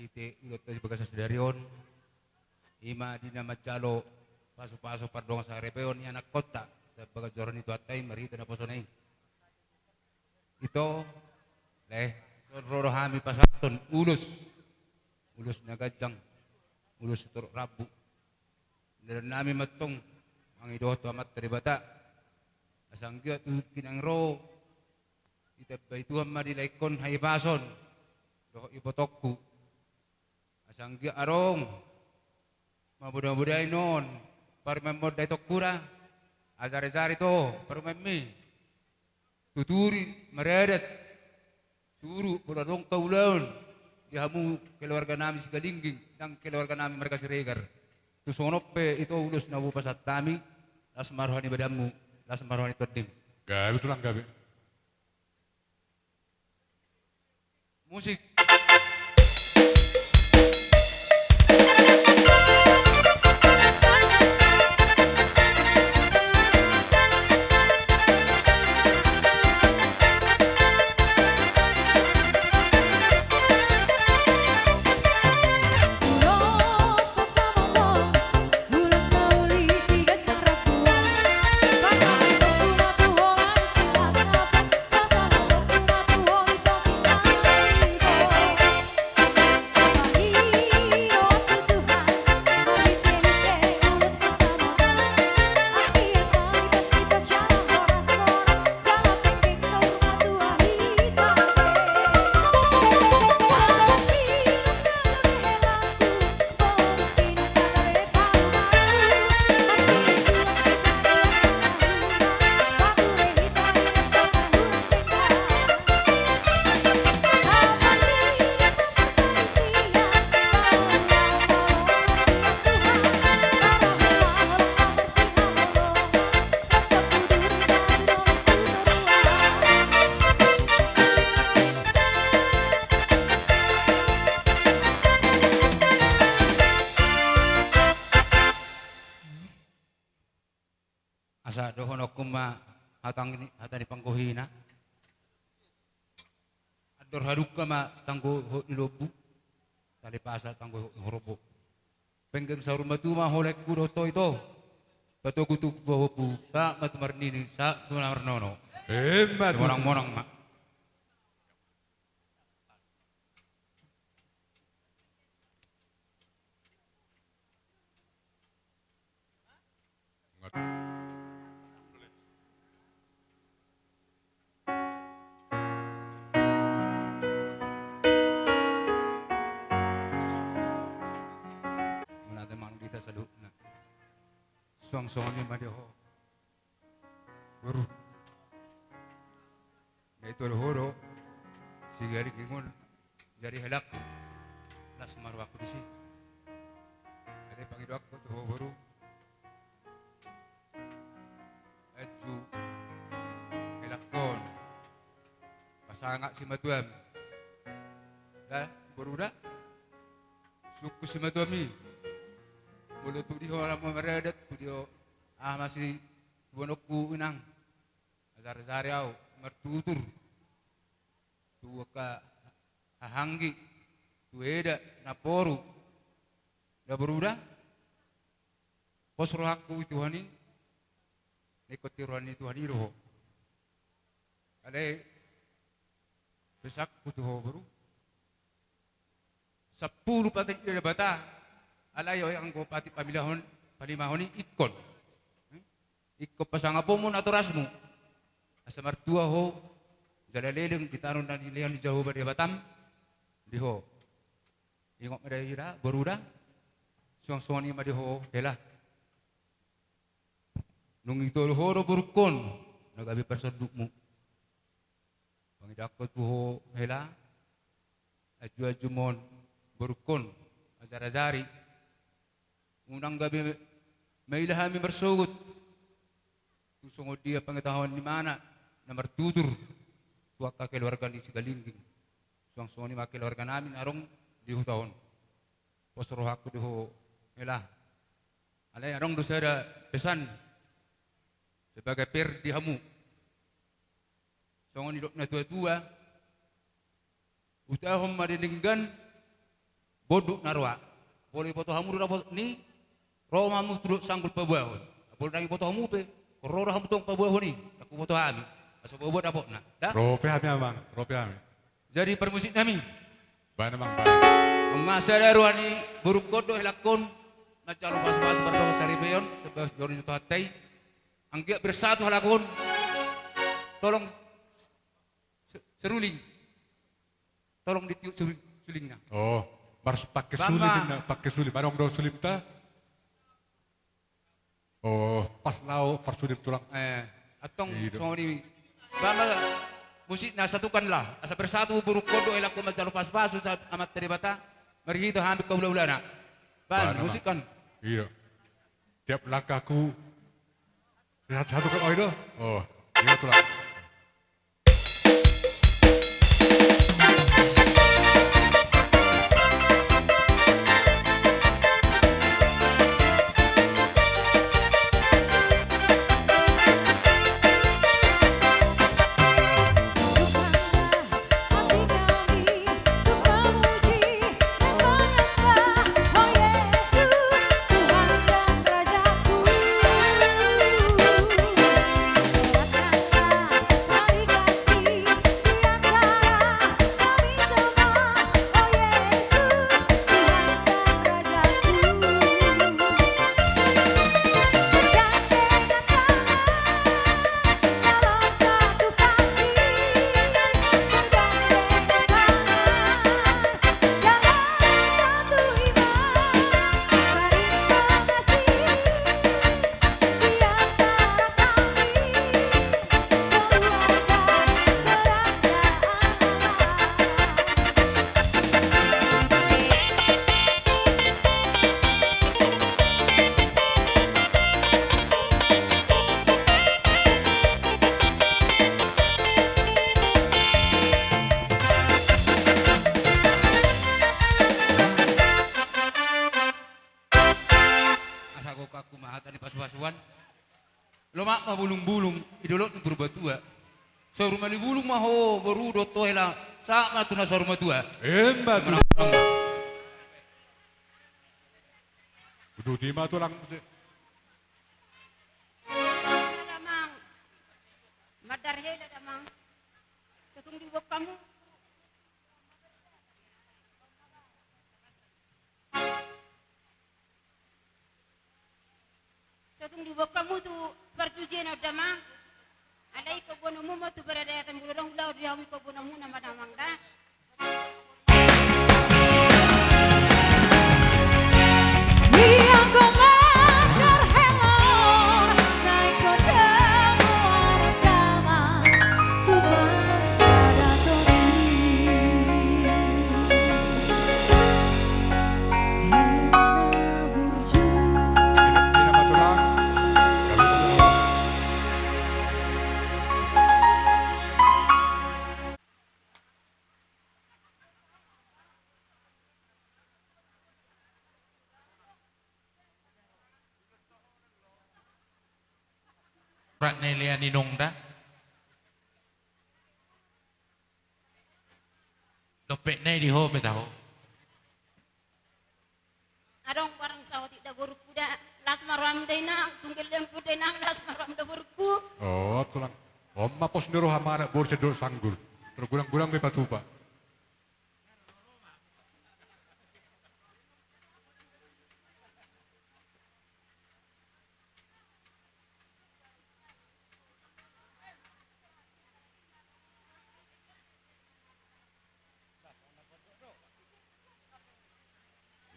marhite idot tadi bekas sedarion ima di nama calo pasu-pasu pardong sa repeon ni anak kota sa bagas joron itu atay marhite na posonay ito leh roro hami pasaton ulus na gajang ulus turok rabu dan nami matong ang idoto amat teribata asanggyat kinang ro itabay tuhan madilaikon haibason doko ibotokku asanggyat arong mabuda-buday non parmemod day tokkura azari-zari to parmemmi tuturi meredet suru puladong kaulan dihamu keluarga nami si Galingging dan keluarga nami mereka Siregar tusonop pe itu ulus na bupasat kami las maruhani badamu las maruhani todim Gabi tulang gabi. musik asa dohon kuma hatang pangkuhina ador haruka ma tanggo ilobu tali pasa tanggo horobo penggeng sa rumah tu ma holek kudo to ito bato kutuk bahobu sa matumarnini sa tunamarnono Hemat. monang ma Menate mang dita saduk na suang-suang ni madeho baru na ito horo si gari kingon jari helak nas marwa ko disi ada pangido ako to baru aju helakon pasanga si matuam dah baru dah suku si matuami mulut tu diho alam meredet tu diho masih bonokku inang azar-azar au mertutur tu ka hanggi tu eda naporu da beruda posro aku itu hani nekoti rohani itu hani roho ale besak tu ho baru 10 patik dia bata alayo yang ko pati pamilahon palimahon itkon ikko pasangapo mo naturasmu asa martua ho jalaleleng ditaron na nilihan di jauh badi batam diho ingok madahira boruda suang-suang ni madiho hela nung ito horo burukon nagabi persodukmu pangidakot ho hela aju-ajumon burukon azar-azari unang gabi may ilahami bersugot tusungod dia pengetahuan di mana na martutur tuwak ka keluarga ni si Galingging suang-suang ni mga keluarga namin arong di hutahon posro ako di ho ila alay arong dosera pesan sebagai per di hamu songon idok na tua-tua utahom marininggan boduk narwa. Boleh foto hamu dapat ni Roma mu duduk sanggul pebawon. Boleh lagi foto hamu pe. Rora hamu tong pebawon ni. Aku foto hamu. Asal pebawon dapat nak. Dah. Rope kami amang, rope kami. Jadi permusik kami. Bana mang bana. Masa daruani buruk kodo helakon na calon pas-pas berdong saribeon sebab jori itu hatai. Anggia bersatu halakon. Tolong seruling. Tolong ditiup sulingnya. Oh, harus pakai Bamba. sulit, pakai sulit. Barang do sulit ta. Oh, pas lau persulit tulang. Atong Hidup. semua ini. Bamba musik na satukanlah. Asa bersatu buruk kodo elakon na calon pas-pas amat teribata. Mari kita hampir ke bulan-bulan. Bana, Ban, musik kan. Iya. Tiap langkahku satu kan oh itu. Oh, iya tulang. Aku mahat tadi pas-pasuan. Lomak mah bulung-bulung, idolot nu berubah tua. Soruma li bulung mah ho baru do tohela sama tuna soruma tua. Mbak tu. Duduk di mana tulang? Damang. Madarhe la damang. Satung di bawah kamu. Satung di bawah kamu tu percucian ada damang. Alai kebonamu mah tu berada di bulurang ulah dia mu kebonamu nama damang dah. Ini nama tulang. Prak nelia ninong dah. Dopek nei di ho betaho. Adong barang sawo tidak buruk kuda. Las maram dena tunggal yang kuda nang las maram da burukku. Oh, tulang. Omma pos nero hamara borse do sanggul. Terus gurang-gurang be patupa.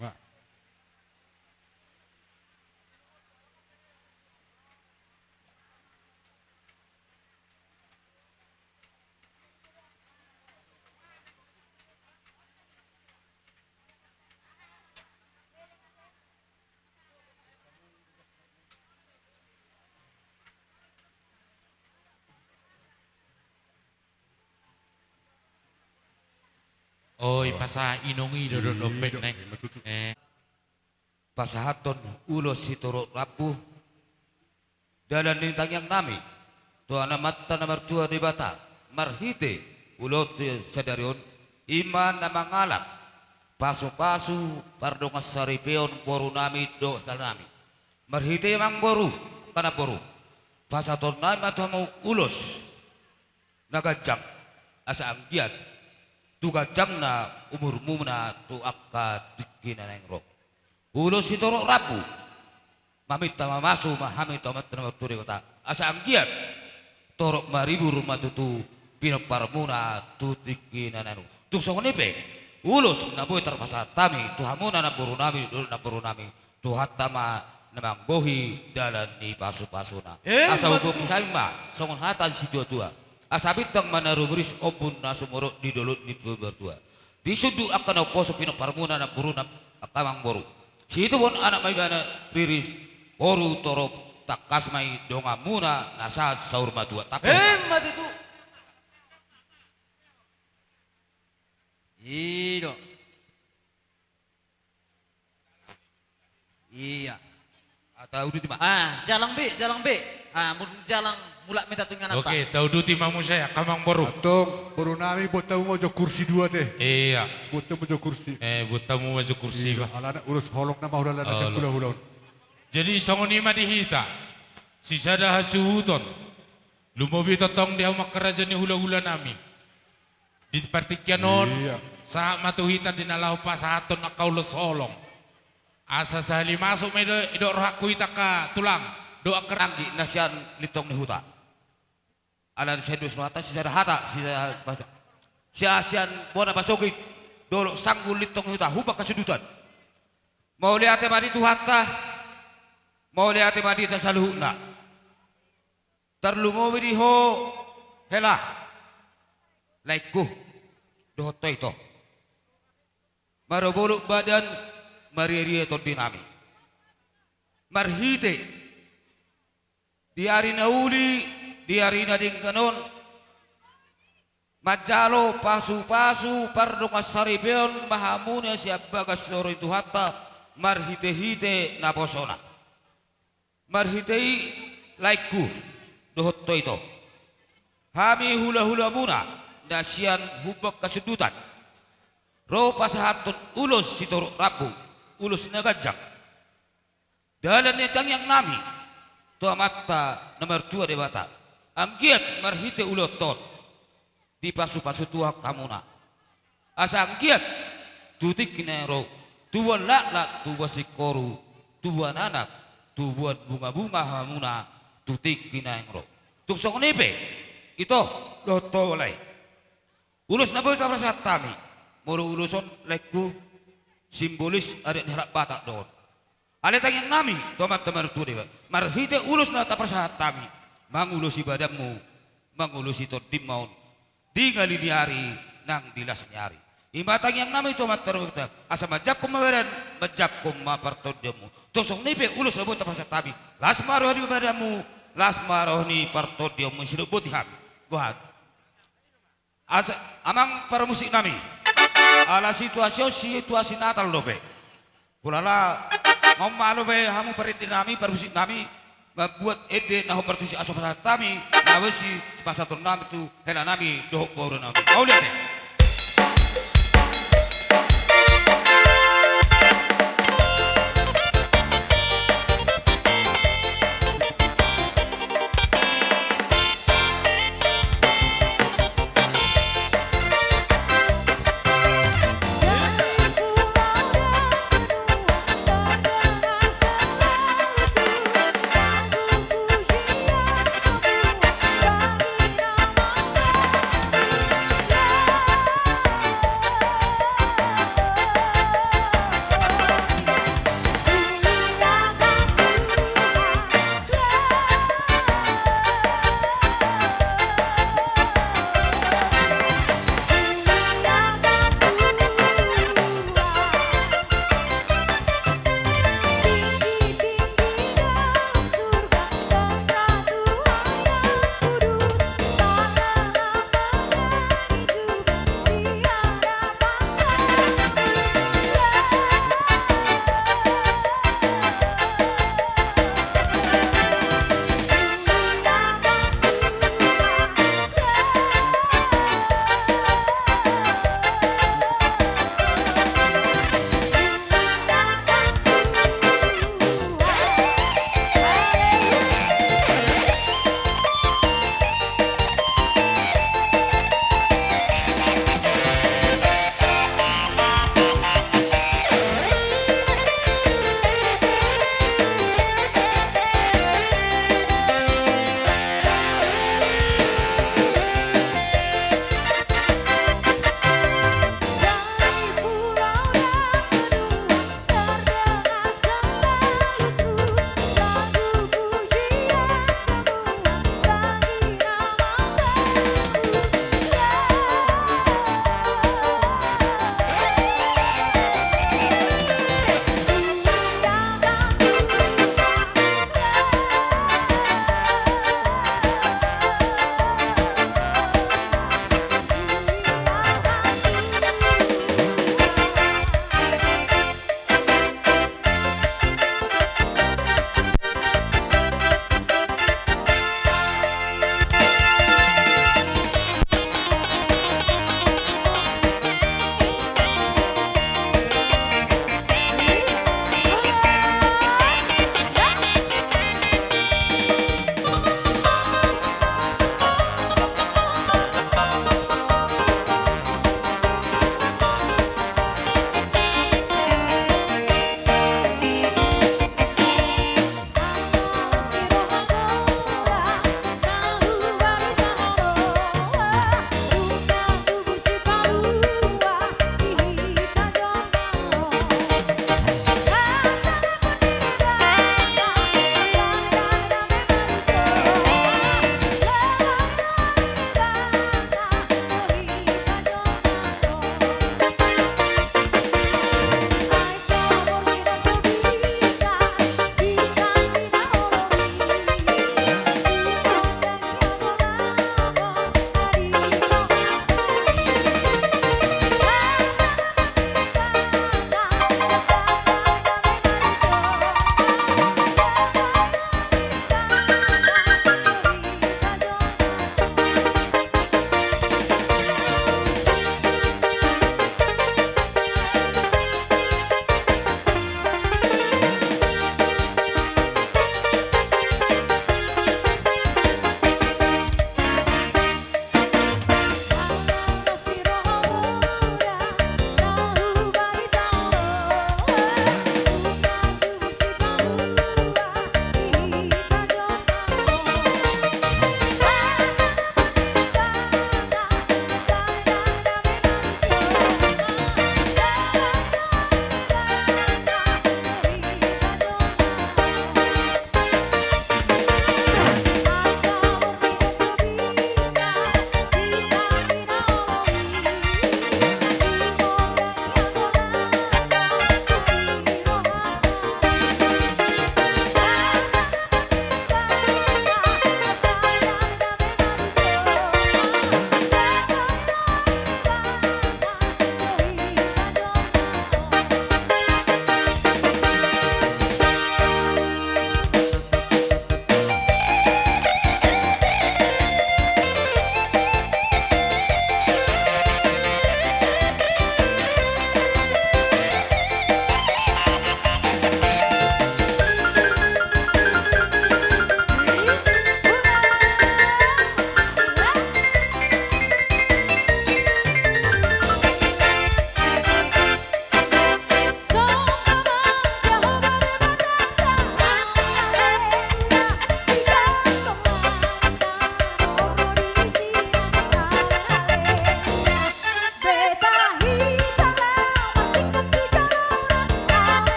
Wah. Oi pasa inongi dodot dopek nei. Pasahaton ulo sitorok lapuh dalam nintang yang nami tuana mata nomor 2 di bata marhite ulot sadarion iman na mangalap pasu-pasu pardonga saripeon boru nami do nami marhite mang boru kana boru pasaton nami atu mau ulos nagajang asa anggiat tu gajang na umur mumna tu akka dikina nang rok ulos itoro rabu mamit tama masu mahamit tamat na turi kota asa anggiat torok maribu rumah tutu pinaparmuna tu dikina nang tu songonepe ulus na boy terpasatami tu hamuna na burunami tu hatama namanggohi dalan ni pasu-pasuna asa ubuk kaima songon hatan si dua-dua asabit tang manaruburis obun na sumurot di dolut di berdua disudu akan oposo pinaparmuna na burunam akamang boru si itu pun anak may gana riris boru torop takasmay dongamuna nasa saur madua tapi mati tu. Iyo. Iya. atau di mana Jalang be. Mun jalang mulak minta tungan apa? Oke, tahu duti mamu saya kamang boru. Atong boru nami buat tamu mojo kursi dua teh. Iya. Buat tamu mojo kursi. Buat tamu maju kursi kah. Alana urus holok nama udah lada Oh, sepuluh hulon. Jadi songonima dihita. Sisada hasuhuton. Lumobi totong dia mak kerajaan ni hula-hula nami. Di partikianon. Iya. Saat matuhita dinalau pasaton akau lesolong. Asa sahali masuk medo idok rohaku itaka tulang. doa keranggi nasian litong ni huta ala sedus mata sisa hata sisa basa si asian bona basogi dolo sanggul litong huta hubak kasudutan mau lihat madi tu hatta mau lihat madi tasaluhna terlumo di ho helah laiku dohoto itu marobolu badan mariria to dinami marhite di hari nauli di hari nading kanon majalo pasu-pasu pardonga saripeon mahamuna siap bagas soro itu hatta marhite-hite naposona marhitei laiku dohotto itu hami hula-hula muna nasian hubak kasudutan ro pasahatun ulus sitor rabu ulus nagajang dalam netang yang nami tua mata nomor 2 debata anggiat marhite uloton di pasu-pasu tua kamuna asa anggiat tutik kinero tuan laklat tuwa sikoru tuan anak tuan bunga-bunga hamuna tutik kinero tuk song nepe itu loto oleh ulus nabol taprasat tami moro uluson lekku simbolis ada harap batak don ale yang nami tomat temar tu dewa marhite ulus na taprasat tami mangulusi badamu mangulusi to dimaun di ngalini hari nang dilas nyari imatang yang nami tomat terbuka asa majakum maweran majakum mapartodemu tosong nipe ulus na taprasat tami las maroh di badamu las maroh ni partodemu sido butiham buat asa amang para musik nami ala situasi natal lope kulala ngomalo be hamu parit nami permusik nami membuat ede naho pertusi asopasa kami nawesi pasaton nami tu hela nami dohok boru nami kau lihat deh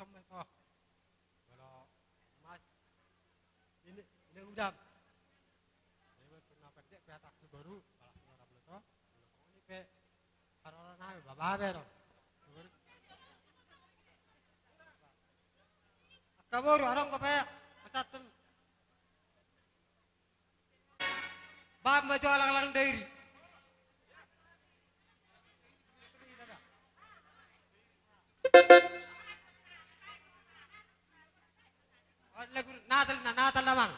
sampai kok. Kalau mas ini udah. Ini pernah pergi ke taksi baru kalau sudah boleh toh. Ini ke karena nabi bapak bero. Kabur orang kapaya masatem. Bab maju alang-alang dairi. Lagu Natal namang.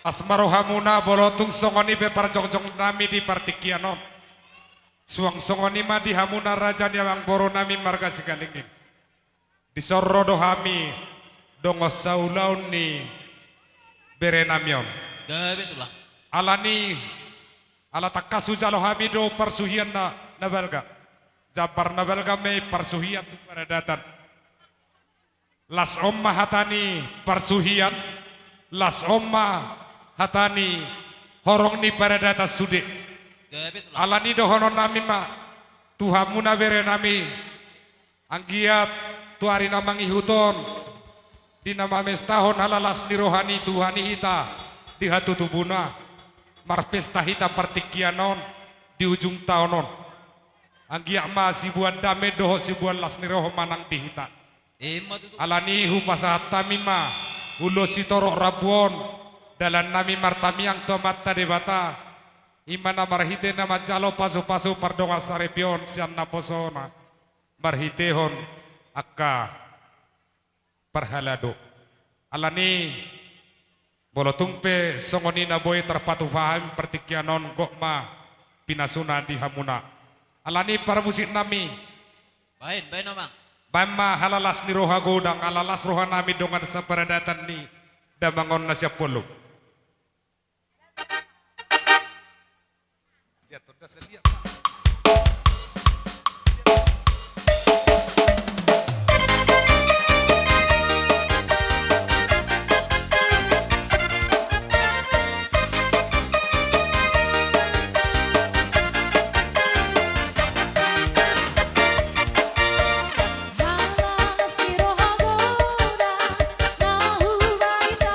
Asmarohamuna bolotung songoni be parjongjong nami di partikianon. Suang songoni ma di hamuna raja yang boro nami marga siganinging. Disorro dohami dongo saulaun ni berenamion. Gabe tulang. Alani ala takasu jalo hami do persuhian na belga. Jabar na belga me persuhian tu pada datan. Las omma hatani persuhian, las omma hatani horong ni pada data sude. Gabe tulang. Alani dohono nami ma tuhamuna bere nami anggiat tuari namangi huton di nama mestahon halalas ni rohani tuhani hita di hatu tubuna marpesta hita partikianon di ujung taonon anggiat ma sibuan dame doho sibuan las ni roho manang di hita alani hu pasahat tamima ulo sitorok rabuon dalan nami martamiang tomatta debata imana marhite nama jalo pasu-pasu pardonga sarepion sian naposona marhitehon akka parhalado alani bolotumpe songoni na boy terpatu faham pertikianon gokma pinasuna di hamuna alani para musik nami Bain omang. bama halalas ni roha godang alalas roha nami dongan saparadatan ni damangon nasya polo. Ya, toda selia. Malas di roha boda, nahu baita.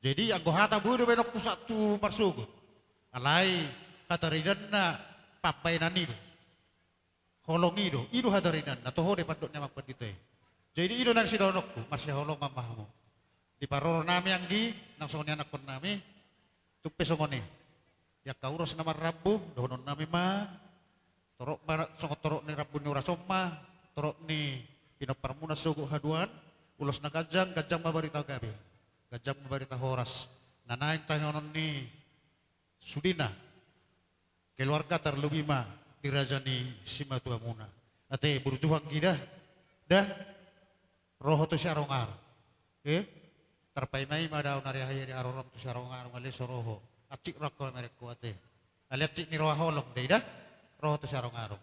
Jadi ang hata budo benok pusat tu marsugo. Alai hataridan na papay na nido. Holong ido hataridan na toho de pandok nyamak pandito. Jadi ido nang sidonok ko masih holong mamahmo. Di paroro nami anggi nang songoni anak kon nami tupe songoni. Ya kauros nama Rabu dohonon nami ma torok barat songot torok ni Rabu ni urasoma torok ni pinaparmuna sugo haduan ulos na gajang mabarita gabi gajang mabarita horas nanain tayonon ni Sudina keluarga terlubima diraja ni Sima tua muna ate berjuang kita dah roh tu syarongar terpaimai madau narihaya di aroram tu syarongar male soroho acik rokok mereka ate aliat cik ni roh holong deh dah roh tu syarongar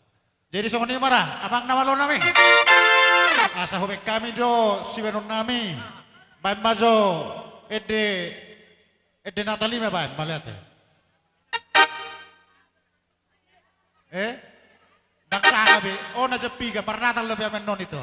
jadi songoni marah abang nama lo nami asa hobek kami jo siwenon nami baim mazo ede Natali me baim maliate dak sagabe ona jepi ga parnatal lebih amen non itu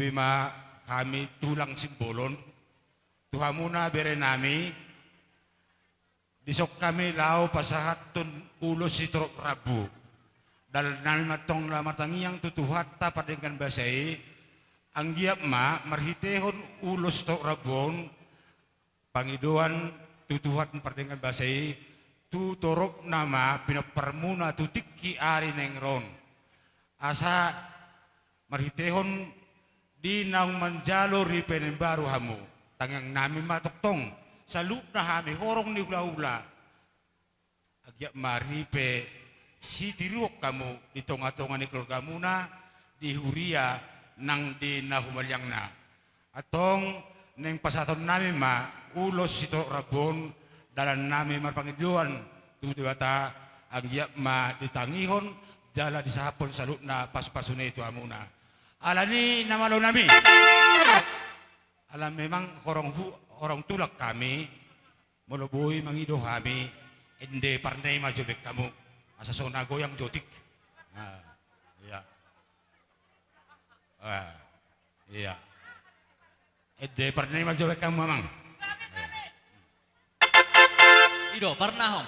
bima kami tulang simbolon Tuhan muna bere nami disok kami lau pasahatun ulos sitorok Rabu dal nami matong lamatangiyang tutuhatta padengkan basai anggiap ma marhitehon ulos tok Rabon pangidoan tutuhat padengkan basai tu torok nama pinaparmuna tutikki ari nengron asa marhitehon di nang manjalo ripenen baru hamu tangang nami matoktong saluk na hami horong ni ula-ula agyak maripe si tiruk kamu di tonga-tonga ni keluarga muna di huria nang di nahumalyang na atong neng pasaton nami ma ulos sito rabon dalan nami marpangiduan tutu-tuata ang ma ditangihon jala disapon salutna pas-pasune itu amuna. Alani namalo nami. Alam memang orang tulak kami mulubuhi mangido kami hindi parnay majubek kamu asa sona goyang jotik. Iya. Iya. Hindi parnay majubek kamu mamang. Ido pernah om.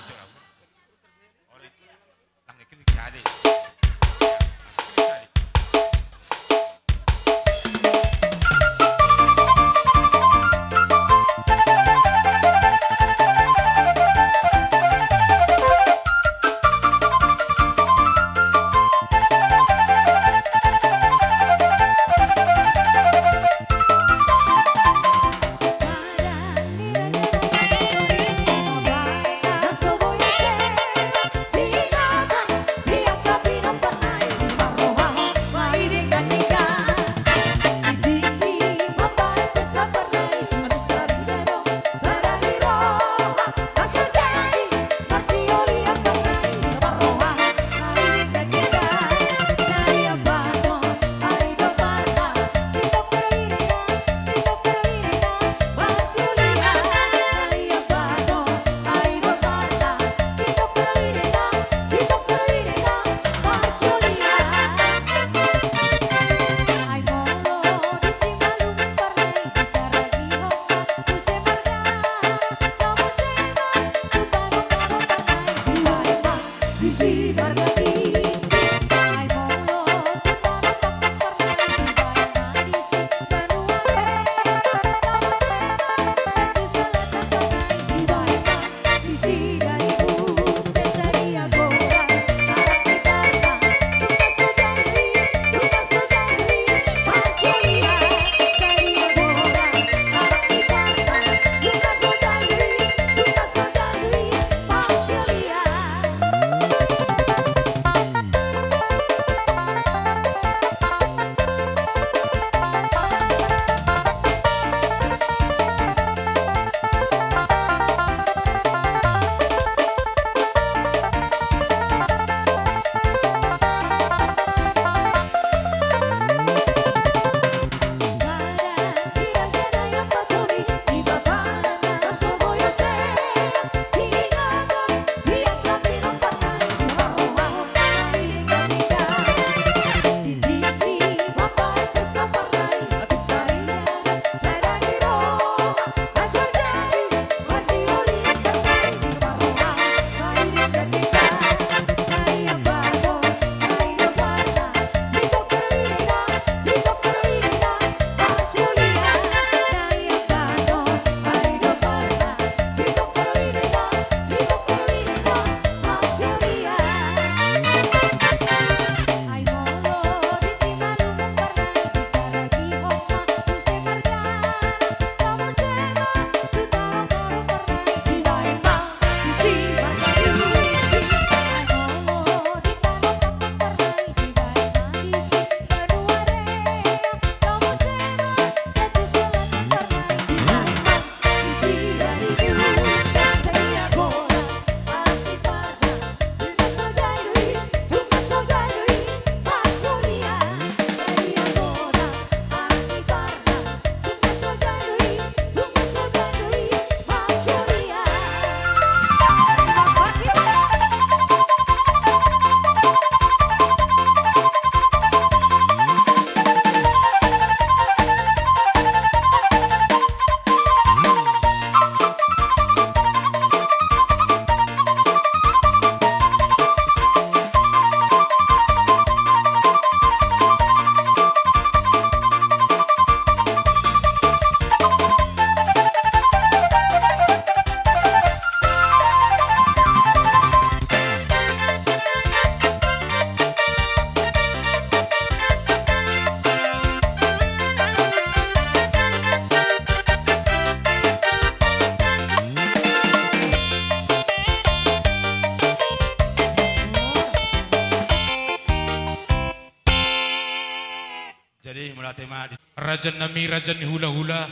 Jadi mula tema Rajan nami rajan hula-hula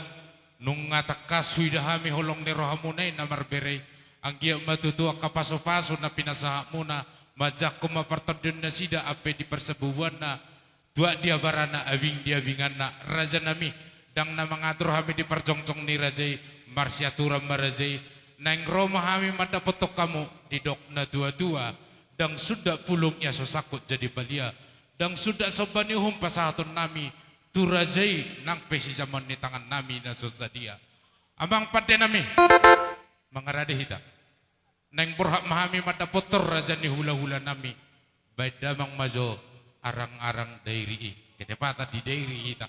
nung ngatakaswi dahami holong ni rohamunay na marbere ang giya matutu ang kapaso-paso na pinasaha mo na majak ko mapartadun na sida ape di persebuan na dua dia barana awing dia wingan na raja nami dang na mengatur kami di perjongcong ni rajai marsiatura marajai nang roma kami madapotok kamu di dok na dua-dua dang sudah pulung ya sosakut jadi balia dang sudah sobani pasatun nami turajai nang pesi zaman ni tangan nami na sosadia amang pade nami mangarade hita nang berhak mahami madapotor raja ni hula-hula nami baik damang majo arang-arang dairi ketepatan di dairi hita.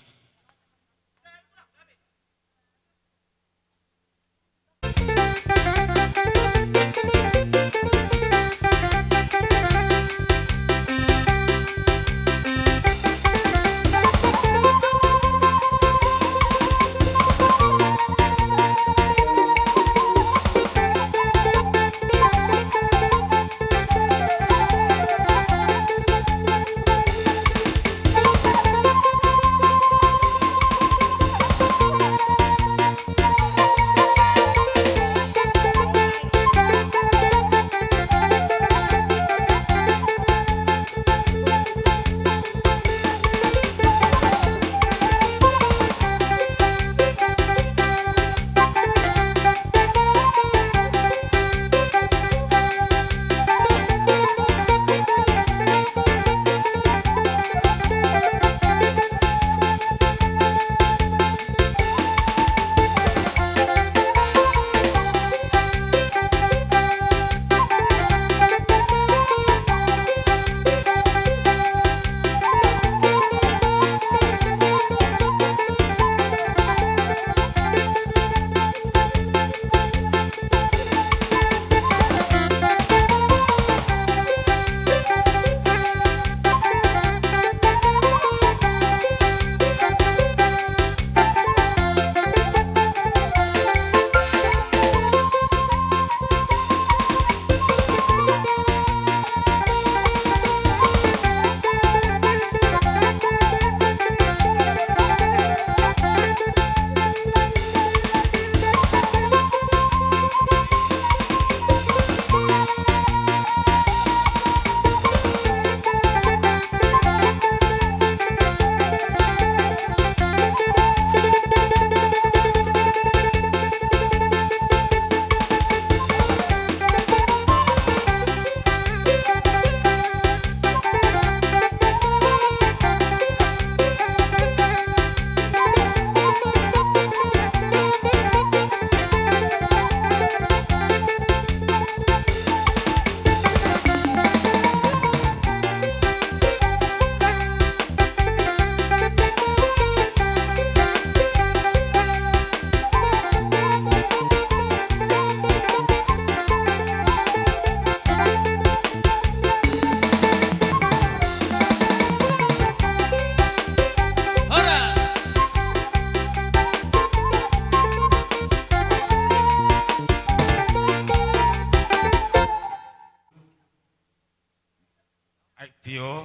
Tio,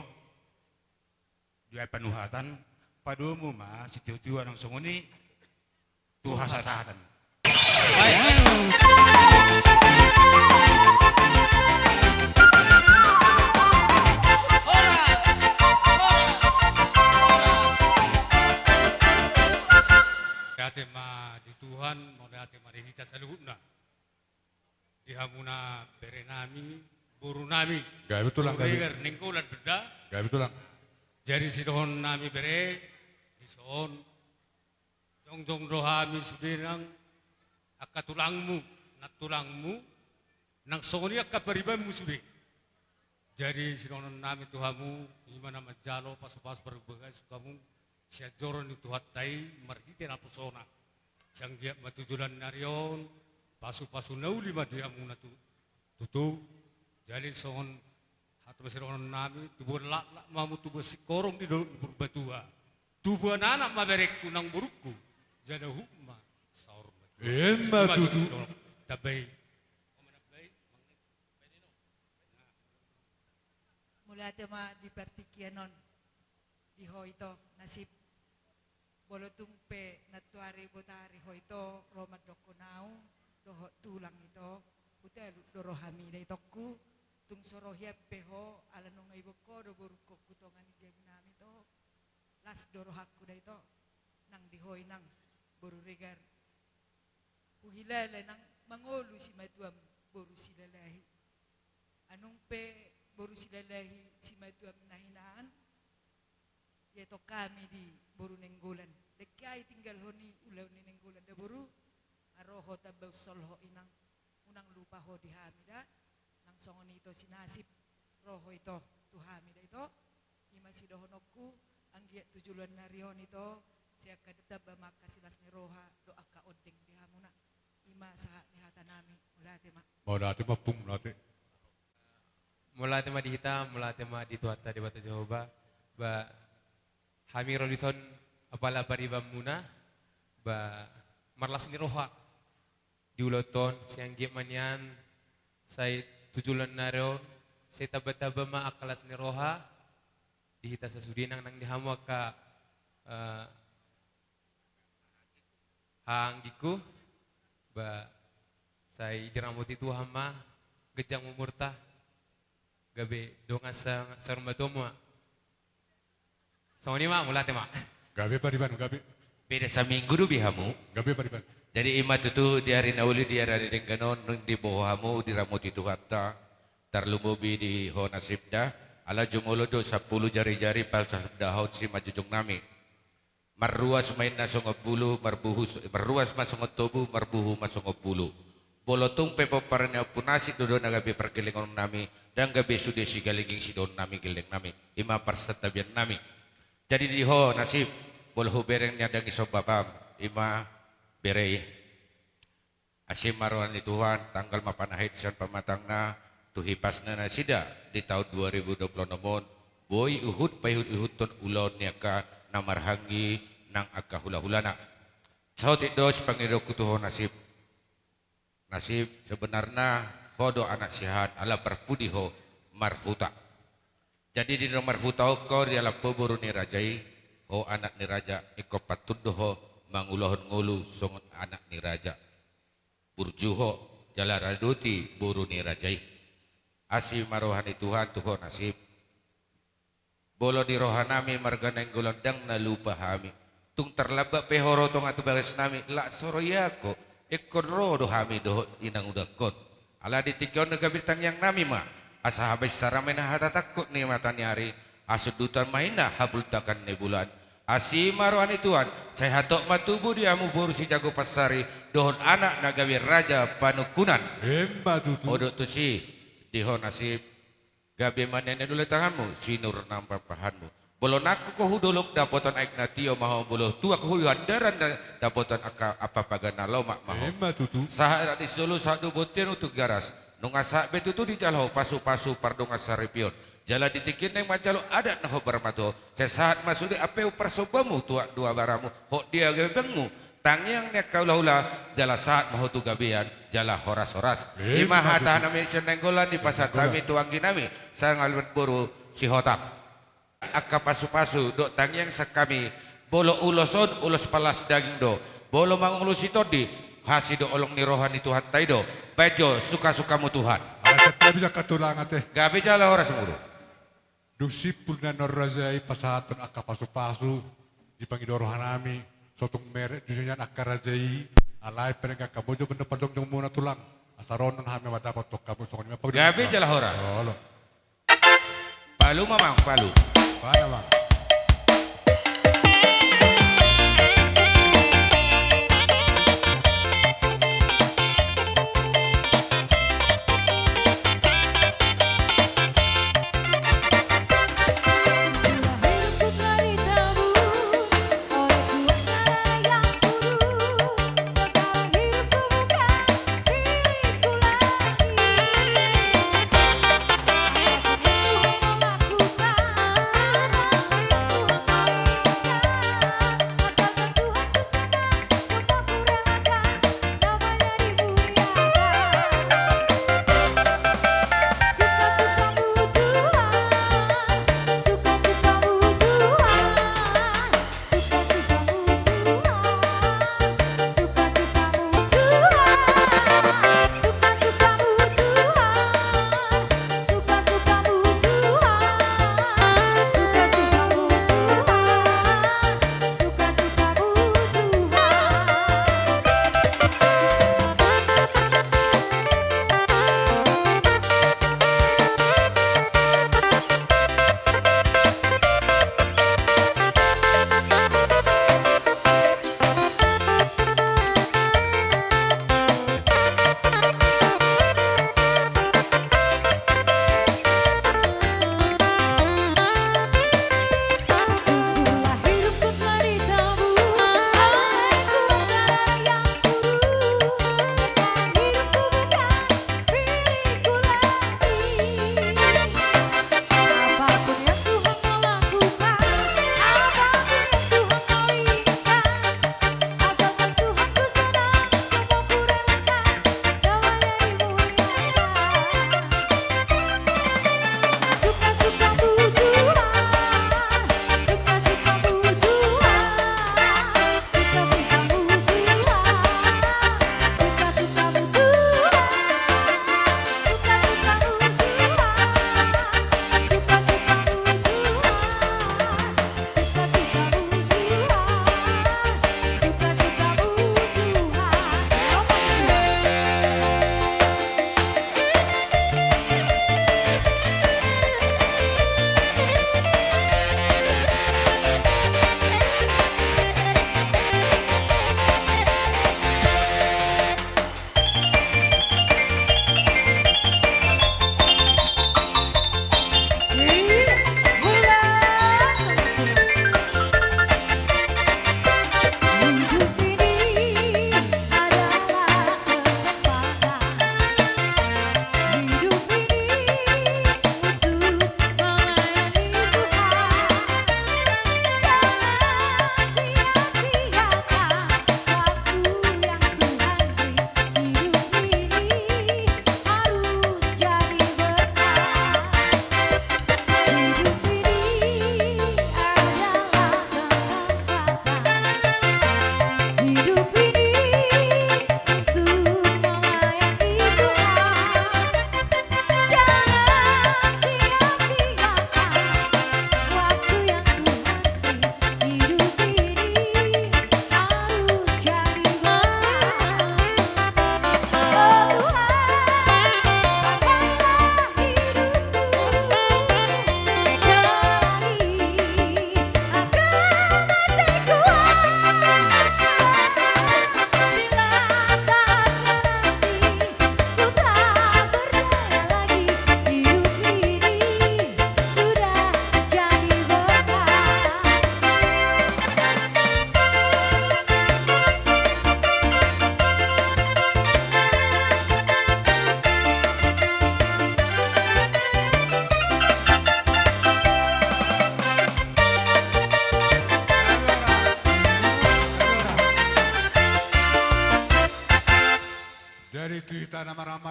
dia penuhatan, padumu mah si tio-tio nang sunguni, tuh hasatan. Dati mah di Tuhan, mau dati mah di kita saluhuna, di hamuna berenami, buru nami. Gak betul lang kami. Buru ningkulan beda. Gak betul lang. Jadi si dohon nami bere, di son, jong dohami subirang, akka tulangmu, nat tulangmu, nang songoni akka paribamu subi. Jadi si dohon nami tuhamu, gimana majalo pas-pas berbagai sukamu, siya joron itu hatai marhite na pusona. Sang dia matujulan narion, pasu-pasu nauli madiamu na tutu. Jadi songon hatu besironon nami tubuh lak mamu tubuh sikorong di dalam berbatua. Tubuh anak maberek kunang burukku. Jadi hukma saur. Emma tutu. Tabay. Mula tema di pertikianon di ho ito nasib bolotung pe natuari botari hoito romat dokonau doho tulang ito utelu dorohami dai tokku tung sorohia peho ala nunga iboko do boruko kutongan jemnami to las dorohakku dai to nang dihoi nang boru regar uhilale nang mangolu si matuam boru silalahi anung pe boru silalahi si matuam nahinaan yaitu kami di boru nenggolan dekai tinggal honi ulau ni nenggolan da boru aroho tabau solho inang unang lupa ho di hamida nang songoni ito sinasip roho ito tu hamida ito ima si dohonokku anggiat tujulan narion ito siya kadetap makasilas ni roha doa ka odeng di hamuna ima saha ni hata nami mulate ma Mulate mapung mulate. Mulate ma di hitam, mulate ma di tuata di bata Jehovah. Ba Hami Rodison apala pariba muna ba marlas ni roha di uloton siang giat manyan say tujulan naron say taba-taba ma akalas ni roha di hita sa sudinang nang dihamu ka hanggiku ba say diramut itu hama gejang umurta gabe donga sa rumah tomo Songoni mak mulate mak. Gabe pariban gabe. Beda saminggu du bihamu. Gabe pariban. Jadi ima tutu di hari nauli di hari dengganon nung di bohamu di ramut itu hatta tarlumubi di ho nasibda ala jumolo do 10 jari-jari pas dahau si majujung nami. Marruas main nasongop bulu marruas masongop tobu marbuhu masongop bulu. Bolotung pepo paranya punasi dodo nagabe perkelingon nami dan gabe sude si galinging si don nami geleng nami ima persetabian nami. Jadi di ho nasib boleh bereng niadang isobabam ima berei asim maruan di Tuhan tanggal mapanahit sian pamatangna tuhipasna nasida di tahun 2020 nomon boy uhud payhud uhud ton ulon niaka namarhangi nang akka hula-hulana sautit dos pangiro kutuho nasib sebenarnya hodo anak sehat ala perpudiho marhuta. Jadi di nomor hutau kau dia la peburu ni rajai ho anak ni raja iko patundo ho mangulohon ngulu songot anak ni raja burjuho jalaraduti buru ni rajai asi marohani Tuhan tuho nasib bolo di rohanami marganeng golondang na lupa hami tung terlaba pehoro tong atu bagas nami la soroyako ikon rodo hami doho inang udakon ala ditikon negabitang yang nami ma asa habis saramena hata takut ni mata nyari asudutan maina habul takan ni bulan asi maruani Tuhan saya hatok matubu diamu boru si jago pasari dohon anak nagawi raja panukunan Emba tutu odok tu si dihon nasib gabe manene dulu tanganmu sinur nampak pahanmu bolon aku kohu dolok dapotan aik natio maho boloh tua kohu daran dapotan apa pagana lomak maho Emba tutu sahat di solo satu botir untuk garas nungasak betutu di jalo pasu-pasu pardonga saripion jala ditikin yang majalo adat naho barmato sesaat masuk di apeu persobamu tua dua baramu hok dia gebengmu tangyang nek kaula-ula jala saat maho tu gabian jala horas-horas ima hata nami senenggolan di pasar kami tuanggi nami sareng alwet boru si hotak akka pasu-pasu dok tangyang sakami bolo uloson ulos palas daging do bolo mangulus itodi hasido olong ni rohani Tuhan taido bejo suka-sukamu Tuhan Alat bisa katulangan teh gabe jala horas mulu Dusipul na norrazay pasaton akka pasu-pasu ipangidoro hanami sotong meret junya akkarajay alay penega kabojo benda padong jong muna tulang asaronon hami madapat tok kamu sokon me gabe jala horas Olo palu mamang palu Pana bang Aku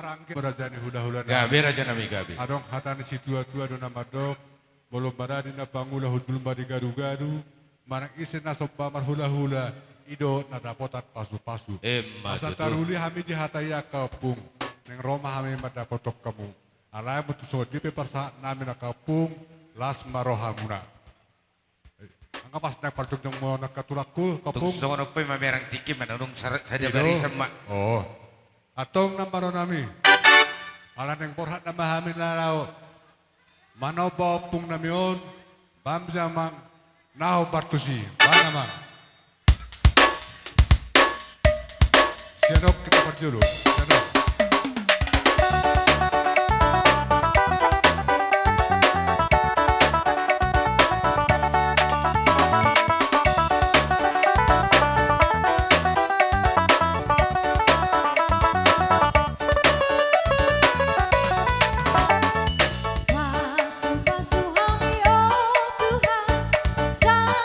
Marangke berajani hula-hula Gabe raja nami gabe. Adong hatani si tua-tua do nama dok. Belum barani na pangula hudul mari garu-garu. Manang isin na sopa hula-hula. Ido na dapotat pasu-pasu. Asa taruli kami di hataya kapung. Neng Roma kami madapotok kamu. Alay mo tuso di pe persa namin na kapung. Las marohamuna. Ang kapas na paltog ng mga nakatulakku kapung. Tung songo pa mamerang tiki manunong saja bari sama. Oh. Atong nambaro nami. Alan yang porhat na mahamin lalao. Manaw ba pung namion. Bamjamang naho bartusi. Banamang. Sianok kita berjulu. Sianok. Saya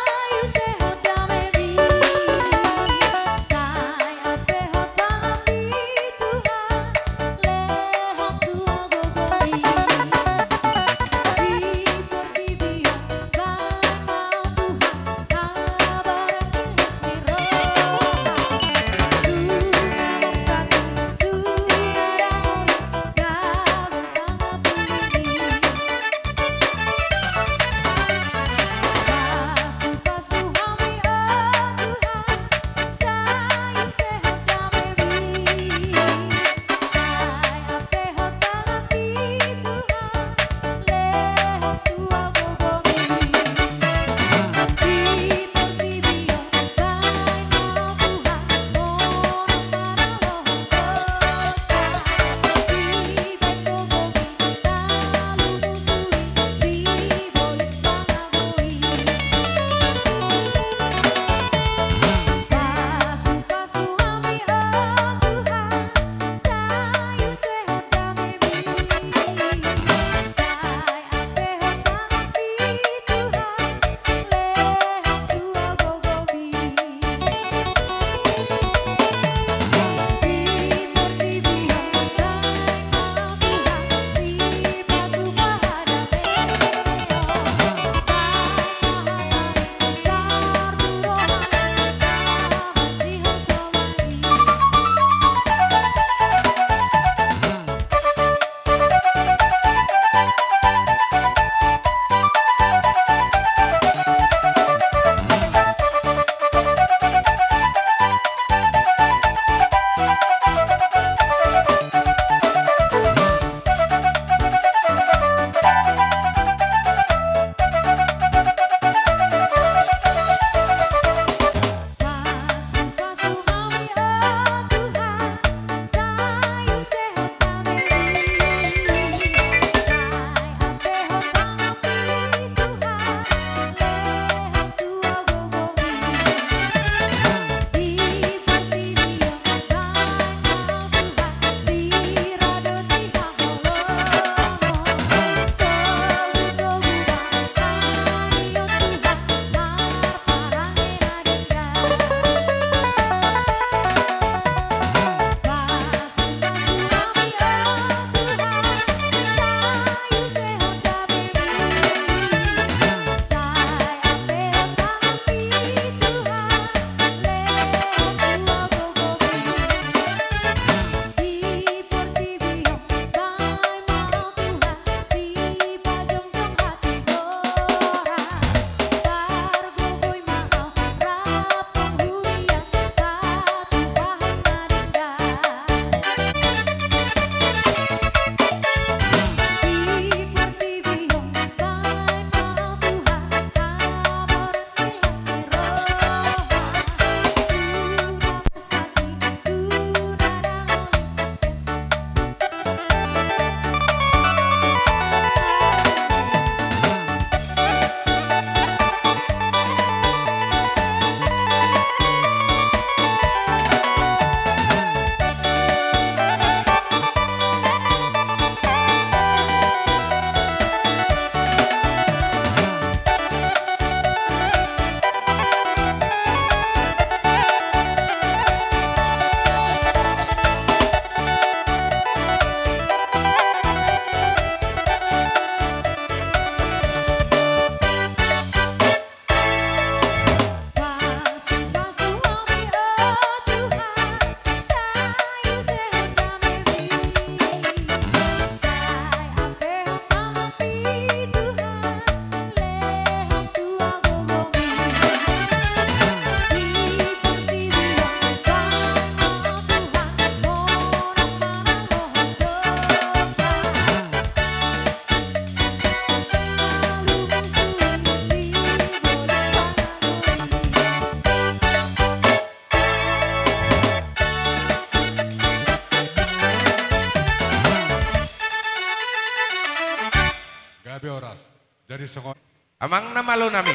gabe oras. Jadi songon Amang namalo nami.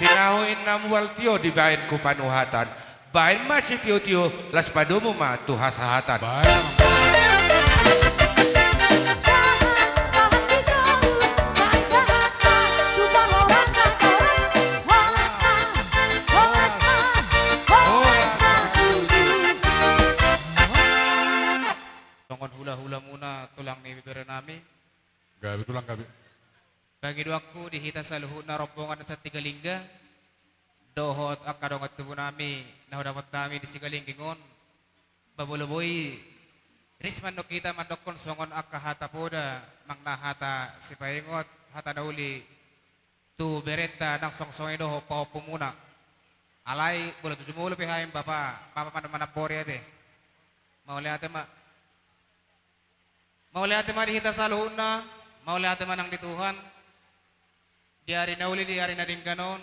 Tinahuin namual tiyo di bayan ko panuhatan. Bayan masih tiyo-tiyo las padumo ma tuhasahatan. bayan Songon hula-hula muna tulang ni bibir nami. gabe tulang gabe. Bagi duaku dihita sa luhut na rombongan sa Tigalingga. Dohot akadong at tubo nami na dapat nami di Sigalinggingon. Babuluboy Risman no kita mandokon songon akahata poda mangnahata si paingot hata dauli tu berenta nang songsong doho pao pumuna. Alay bola tu jumulo pihain bapa mana mana pori ate. Mau lihat ma dihita sa luhut na mau lihat manang di Tuhan. Di hari nauli di hari nading ganon.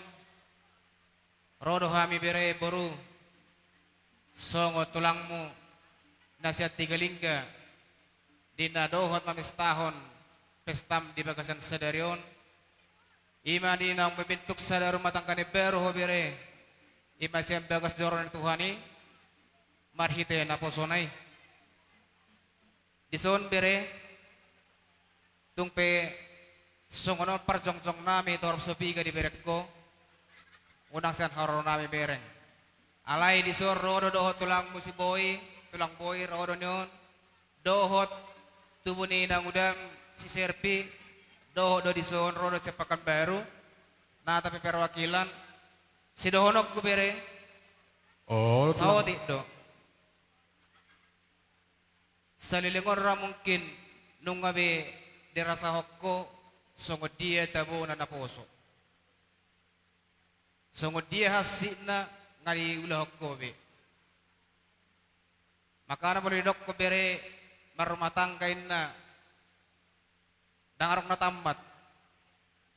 Rodo hami bere boru. Songo tulangmu nasihat Tigalingga. Dina dohot mamistahon. Pestam di bagasan sadarion. Ima dinang membentuk sadar rumah tangga ni beru ho bere. Ima siyang bagas joron ni Tuhani. Marhite na posonay. Dison bere. Tungpe songonon parjong-jong nami torop sopiga di berek ko. Unang siyan haro nami bereng. Alay di sur rodo dohot tulang musiboy, tulang boy rodo nyon. Dohot tubuh ni nang udam si serpi. Dohot do di sun rodo sepakan baru. Na tapi perwakilan si dohonok ku bere. Oh, Sawati do. Salilingon ra mungkin nung ngabe dirasa hokko sungod dia tabo na naposo. Sungod dia hasina ngali ulah hokko be. Makana boleh dok ko bere marumah tanggain na dangarok na tamat.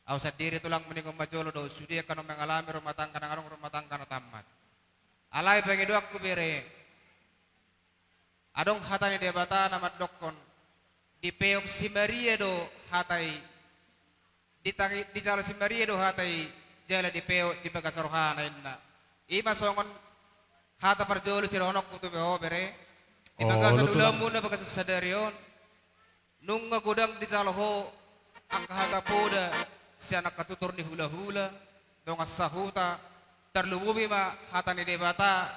Aw sa diri tulang meningong majolo do sudi kano mengalami rumah tangga dangarok rumah tangga na tamat. Alay bagi doak ko bere. Adong hatani debata namat dokon di peom si Maria do hatai di jalo si Maria do hatai jala di peo di bagasarohana inna ima songon hata parjolo si ronok kutu beho bere di bagasar ulamu na bagasar sadarion nung gudang di jalo ho ang kahata poda si anak katutur ni hula-hula dong sahuta terlububi ma hatani debata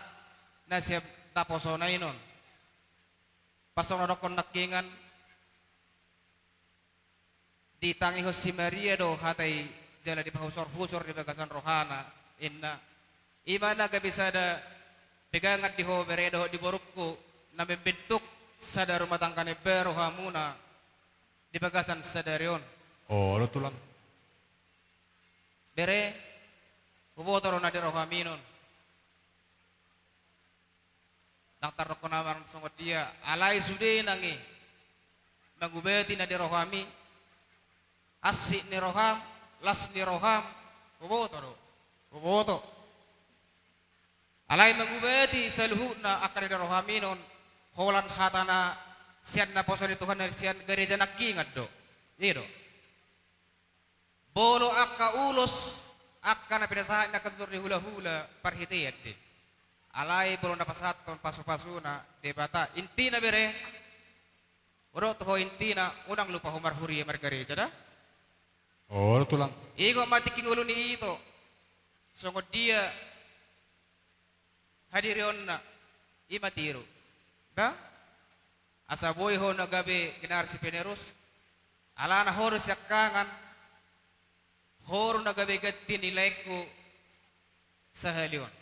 na siya naposona inon pasong nadokon nakingan ditangi ho si Maria do hatai jala di pahusor-husor di bagasan rohana inna imana ga bisa da pegangat di ho bere do di borukku na membentuk sadar rumah tangga ni beru hamuna di bagasan sadarion. Oh, lo tulang. Bere ubotoro na di rohaminon. Daktar roko naman sungot dia alay sude nangi magubeti na di rohami asi ni roham las ni roham uboto do uboto alay magubeti sa luhut na akan di rohaminon holan hatana siyan na poso ni Tuhan na siyan gereja nakingat do do bolo akka ulos akka na pinasahan na kantor ni hula-hula parhitiyat di alay belum dapat satu pasu-pasu na debata inti na bere uro toho inti na unang lupa humar huri margareja da Oh, lo tulang. igo matiking ulo ni ito sungod dia hadirion na imatiro da asa boy ho na gabi kinar si Penerus ala na horo siyakangan horo na gabi gatti nilay ko sa halion.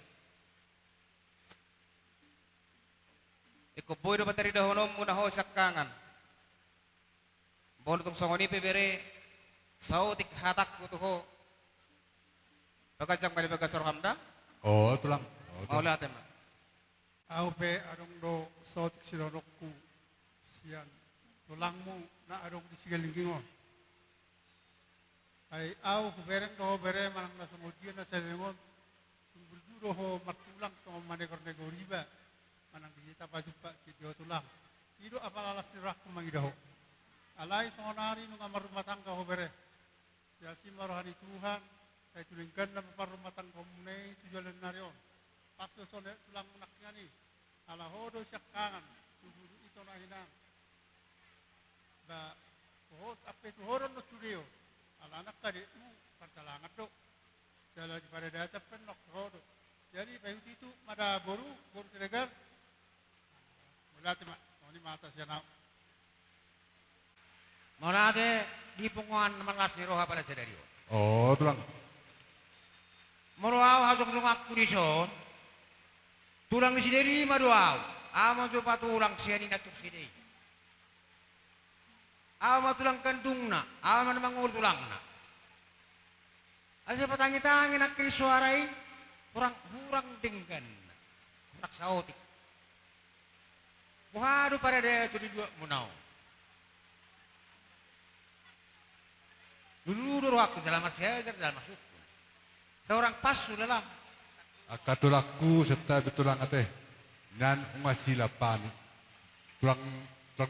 Iko boy do batari dahonom muna ho sakangan. Bolo tong songoni pe bere sautik hatak ko to ho. Bagajang bali bagasar hamda. Oh, tulang. Oh, Maula tema. Au pe adong do sautik silorokku sian tulangmu na adong di sigalingingon. Ay au bereng do bere manang na sumudian na salingon. Bulburo ho matulang to manegor-negor riba. Manang dijita pa jumpa video tulang. Ido apalalas ni rakku mangidaho. Alay songonari nung amar rumah tangga ho bere. kasih marohani Tuhan, saya tulingkan na paparumatan komune tujuan narion. Pasto sonet tulang anaknya nih, ala hodo syakangan, tujuh itu nahinan. Ba, pohon apa itu horon no studio, ala anak tadi pertalangan dok. Jalan pada data penok hodo. Jadi pahit itu mada boru siregar. Mulati mak, ini mata siya. Morade di punguan malas ni roha pada sederio. Oh, tulang. Moroaw hasong sungak kurison. Tulang di sideri maduaw. Amo coba tulang siya ni natur sideri. Amo tulang kandung na. Amo namang tulang na. Asa patangi-tangi nak kiri suarai. Kurang denggan. Kurang saotik. Buhado pada dia tu di dua munau. Dulu aku dalam saya dalam masuk. Seorang pas sudah lah. Akatulaku serta betulang ate. Nan ungasila pani. Tulang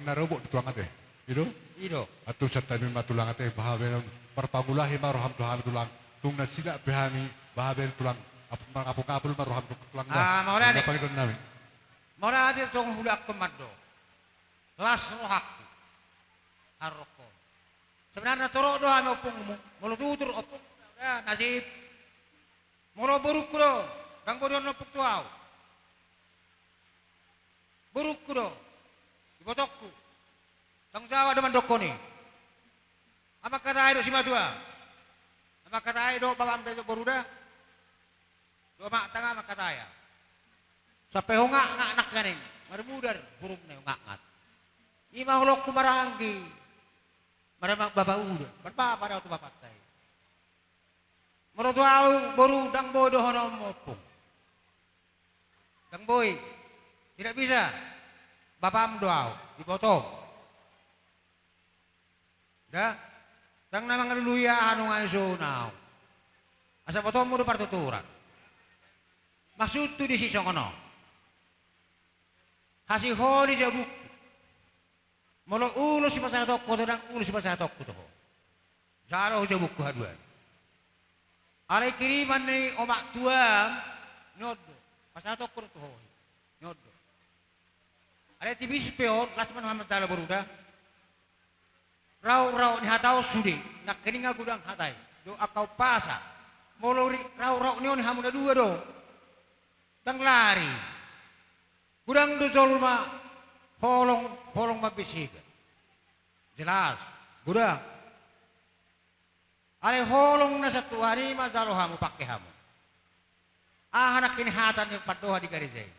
narobok tulang ate. Ido. Atau serta mima tulang ate bahaben perpangulahi maroham tulang. Tung nasila behami bahaben tulang. Apung-apul maroham tulang. Mau dah ni. Panggil nami. Mau dah dia tong hulak kemado. Las rohaku. Aroko. Sebenarnya torok doa me opungmu. Mulu tutur opung. Ya nasib. Mulu buruk lo. Kang bodoh nopuk tuau. Buruk lo. Ibotokku. Tang Jawa deman doko ni. Apa kata ayo si madua? Apa kata ayo babam bejo boruda? Dua mak tengah mak kata ya. Sampai hongak anak ganing. Marmudar burung ne hongak. Ima holok kumaranggi. Marama bapak udah, berapa pada waktu bapak tay. Menurut aku baru dang bodoh hono mopung. Dang boy, tidak bisa. Bapak doa dipotong. Dah, dang nama ngeluya anu ngansunau. Asa potong muda partuturan. Maksud tu di sisi kono. Kasih holi jabuk. Molo ulo si pasaya toko sedang ulo si pasaya toko tuh. Jaro aja buku haduan. Ale kiriman ni omak tua nyodo. Pasaya toko tuh nyodo. Ale tibis peon lasman Muhammad Taala beruda. Rau ni hatau sudi. Nak keninga gudang hatai. Do akau pasa. Molo rau ni on hamuna dua do. Dang lari. Gudang do jolma. Holong mabisig. Jelas. Gudang. Ale holong na sa tuhari mazalo hamu pakai hamu. Anak kinihatan yung padoha di garizay.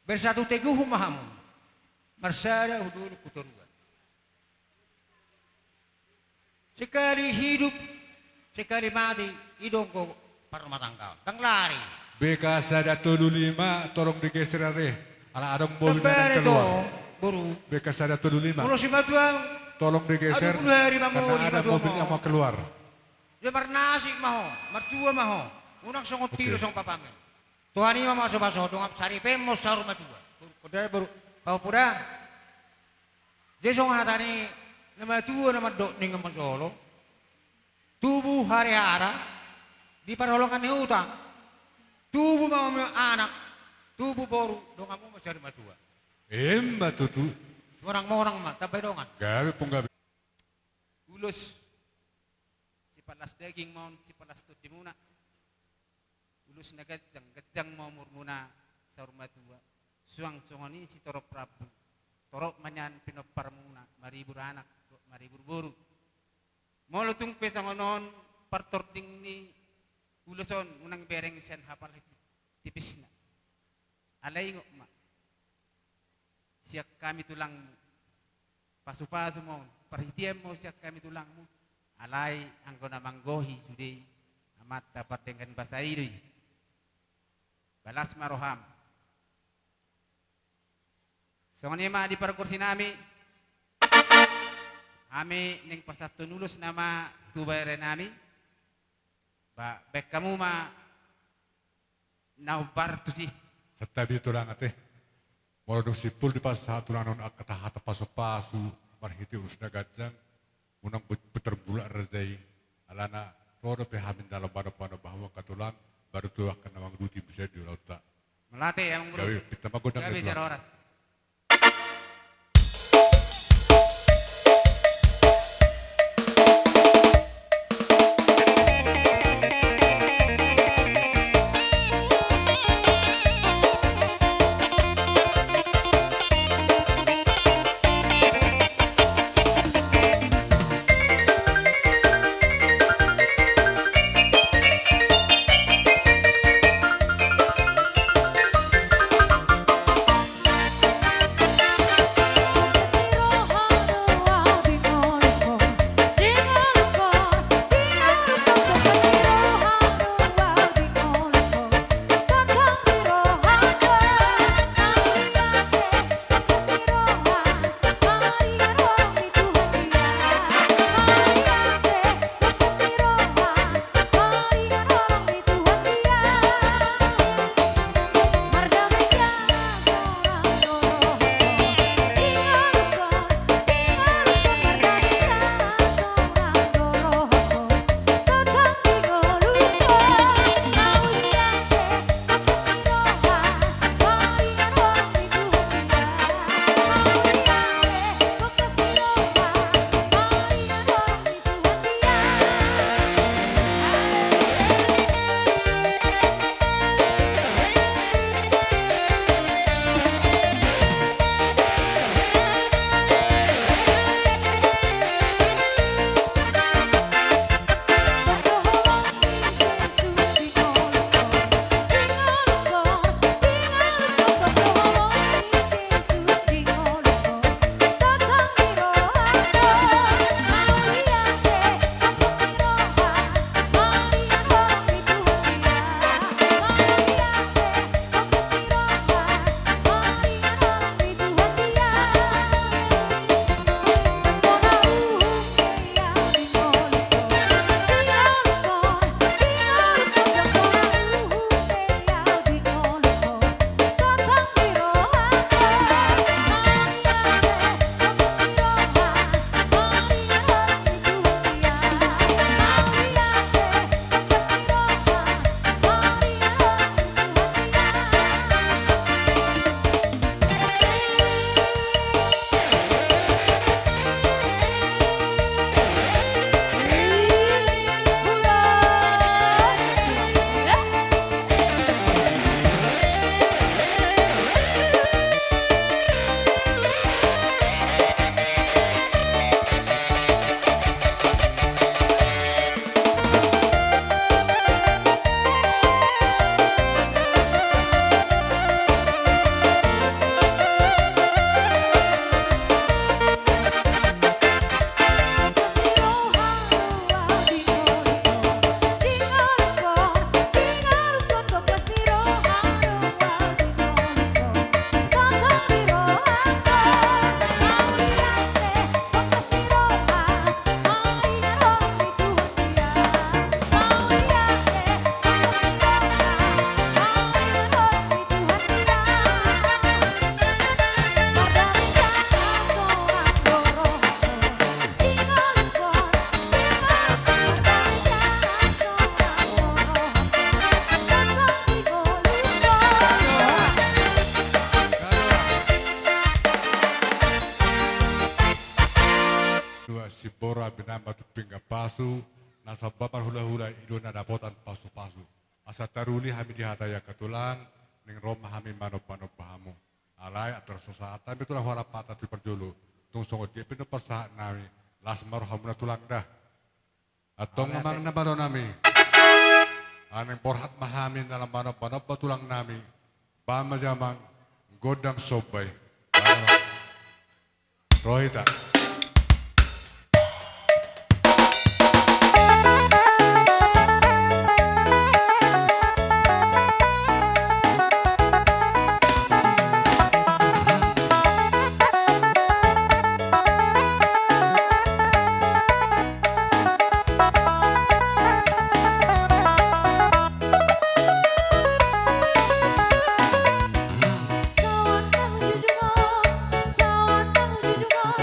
Bersatu teguh mahamu. Marsada hudul kuturuan. Sekali hidup, sekali mati, idong ko parmatangkaw. Tang lari. Beka sada tulu lima, tolong digeser ate. Ala adong mobil yang keluar. Buru. Beka sada tulu lima. Mulo si Matuang. Tolong digeser. Karena ada mobil yang mau keluar. Dia bernasik maho, mertua maho. Unang songot tiro song papame. Tuhan ini mama sobaso dongap sari pemos saru matua. Kuda baru kau puda. Dia song hatani nama tua nama dok ning solo. Tubuh hari-hari di perholongan utang. Tubuh mama anak. Tubuh boru dongamu masih ada matua. Mbak tutu. Orang mah tapi dongan. Gawe punggabi. Ulus si palas daging mau si palas tuti muna. Ulus na gajang mau murmuna sa rumah tua. Suang songoni si torok Prabu. Torok manyan pinopar muna. Maribur anak, maribur buru. Molutung pesangonon partording ni uluson unang bereng siyan hapal tipis na. Alay ngo ma. Siyak kami tulang pasu-pasu mo. Perhitian mo siyak kami tulang mo. Alay ang na manggohi sudi. Amat dapat dengan bahasa iri. Balas maroham. So ma di parkursi nami. Ami ning pasatulus nama tubayre nami. Ba bek kamu ma naubar tu sih. Tetapi tulang ate, morodong sipul di pas tulang non kata pasu-pasu, marhiti urus gajang, unang puter bulak rezai, ala alana rodo pe hamin dalam pada bahwa katulang baru tuah kena mangduti bisa di lauta. Melatih ya, Bro. Gawe kita magodang Gawe ke cara tulang. oras. Sibora binamba tu pinga pasu nasa babar hula-hula idona dapotan pasu-pasu asa taruli hami dihataya katulang ning Roma hami manop-manop bahamu alay atar sosata bitulah wala pata tu perjulu tung songo dia pino pasahat nami las marhamuna tulang dah atong ngamang nabano nami aneng borhat mahamin dalam manop-manop tulang nami bama jamang godang sobay Rohita. Sawan kang jujungo,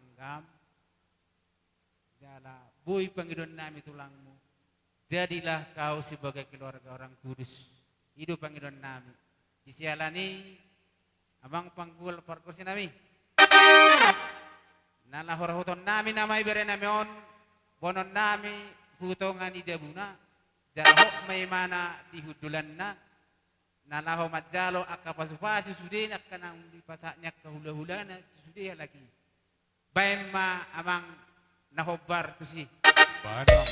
langgam. Jala bui pangidon nami tulangmu. Jadilah kau sebagai keluarga orang kudus. Hidup pangidon nami. Disialani abang panggul parkursi nami. Nala horahuton nami namai bere nami on. Bonon nami hutongan ijabuna. Jalahok may mana dihudulan na. Nalaho majalo akapasupasu sudin akan dipasaknya kahula-hula na sudah lagi. Baima amang nahobar tu si. Banyak.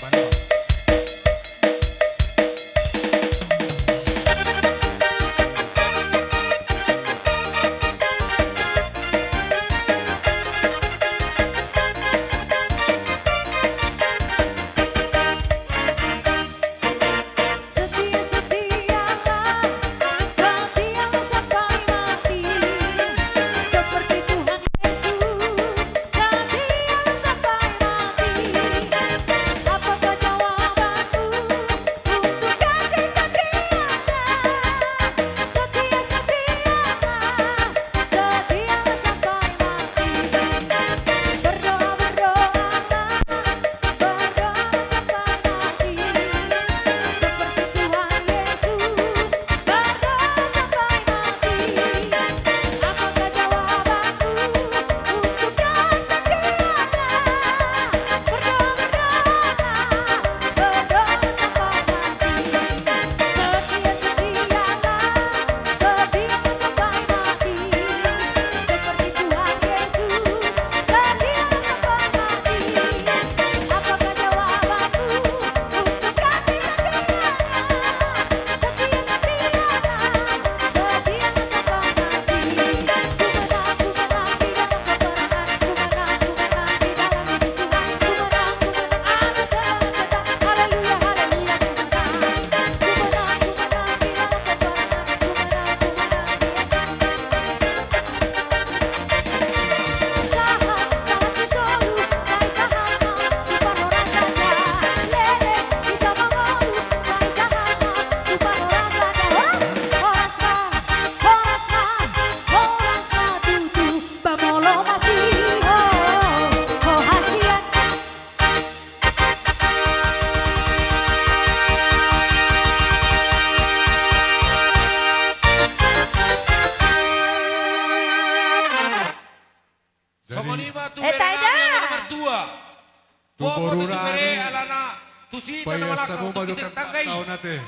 Tahu nate,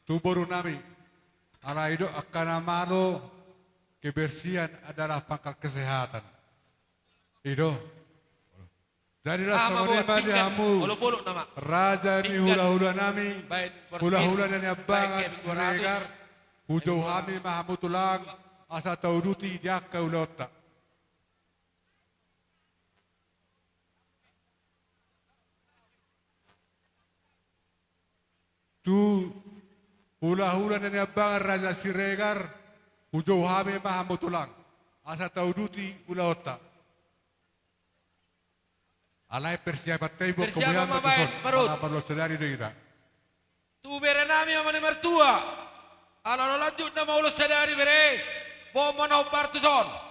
tu baru nami. Ala itu akan amano kebersihan adalah pangkal kesehatan. Itu. Jadilah sama dihamu. Raja ni hula-hula nami. Hula-hula ni abangan Siregar. Hujau kami mahamu tulang. Asa tahu duti dia ke ulota. Tu hula-hula ni abangan Raja Siregar. Hujau kami mahamu tulang. Asa tahu duti ulota. Alai persiapan table kemudian berapa sedari kita. Tu bere nami amane mertua. Ala lanjut nama ulos sedari bere. Bomo na partuson.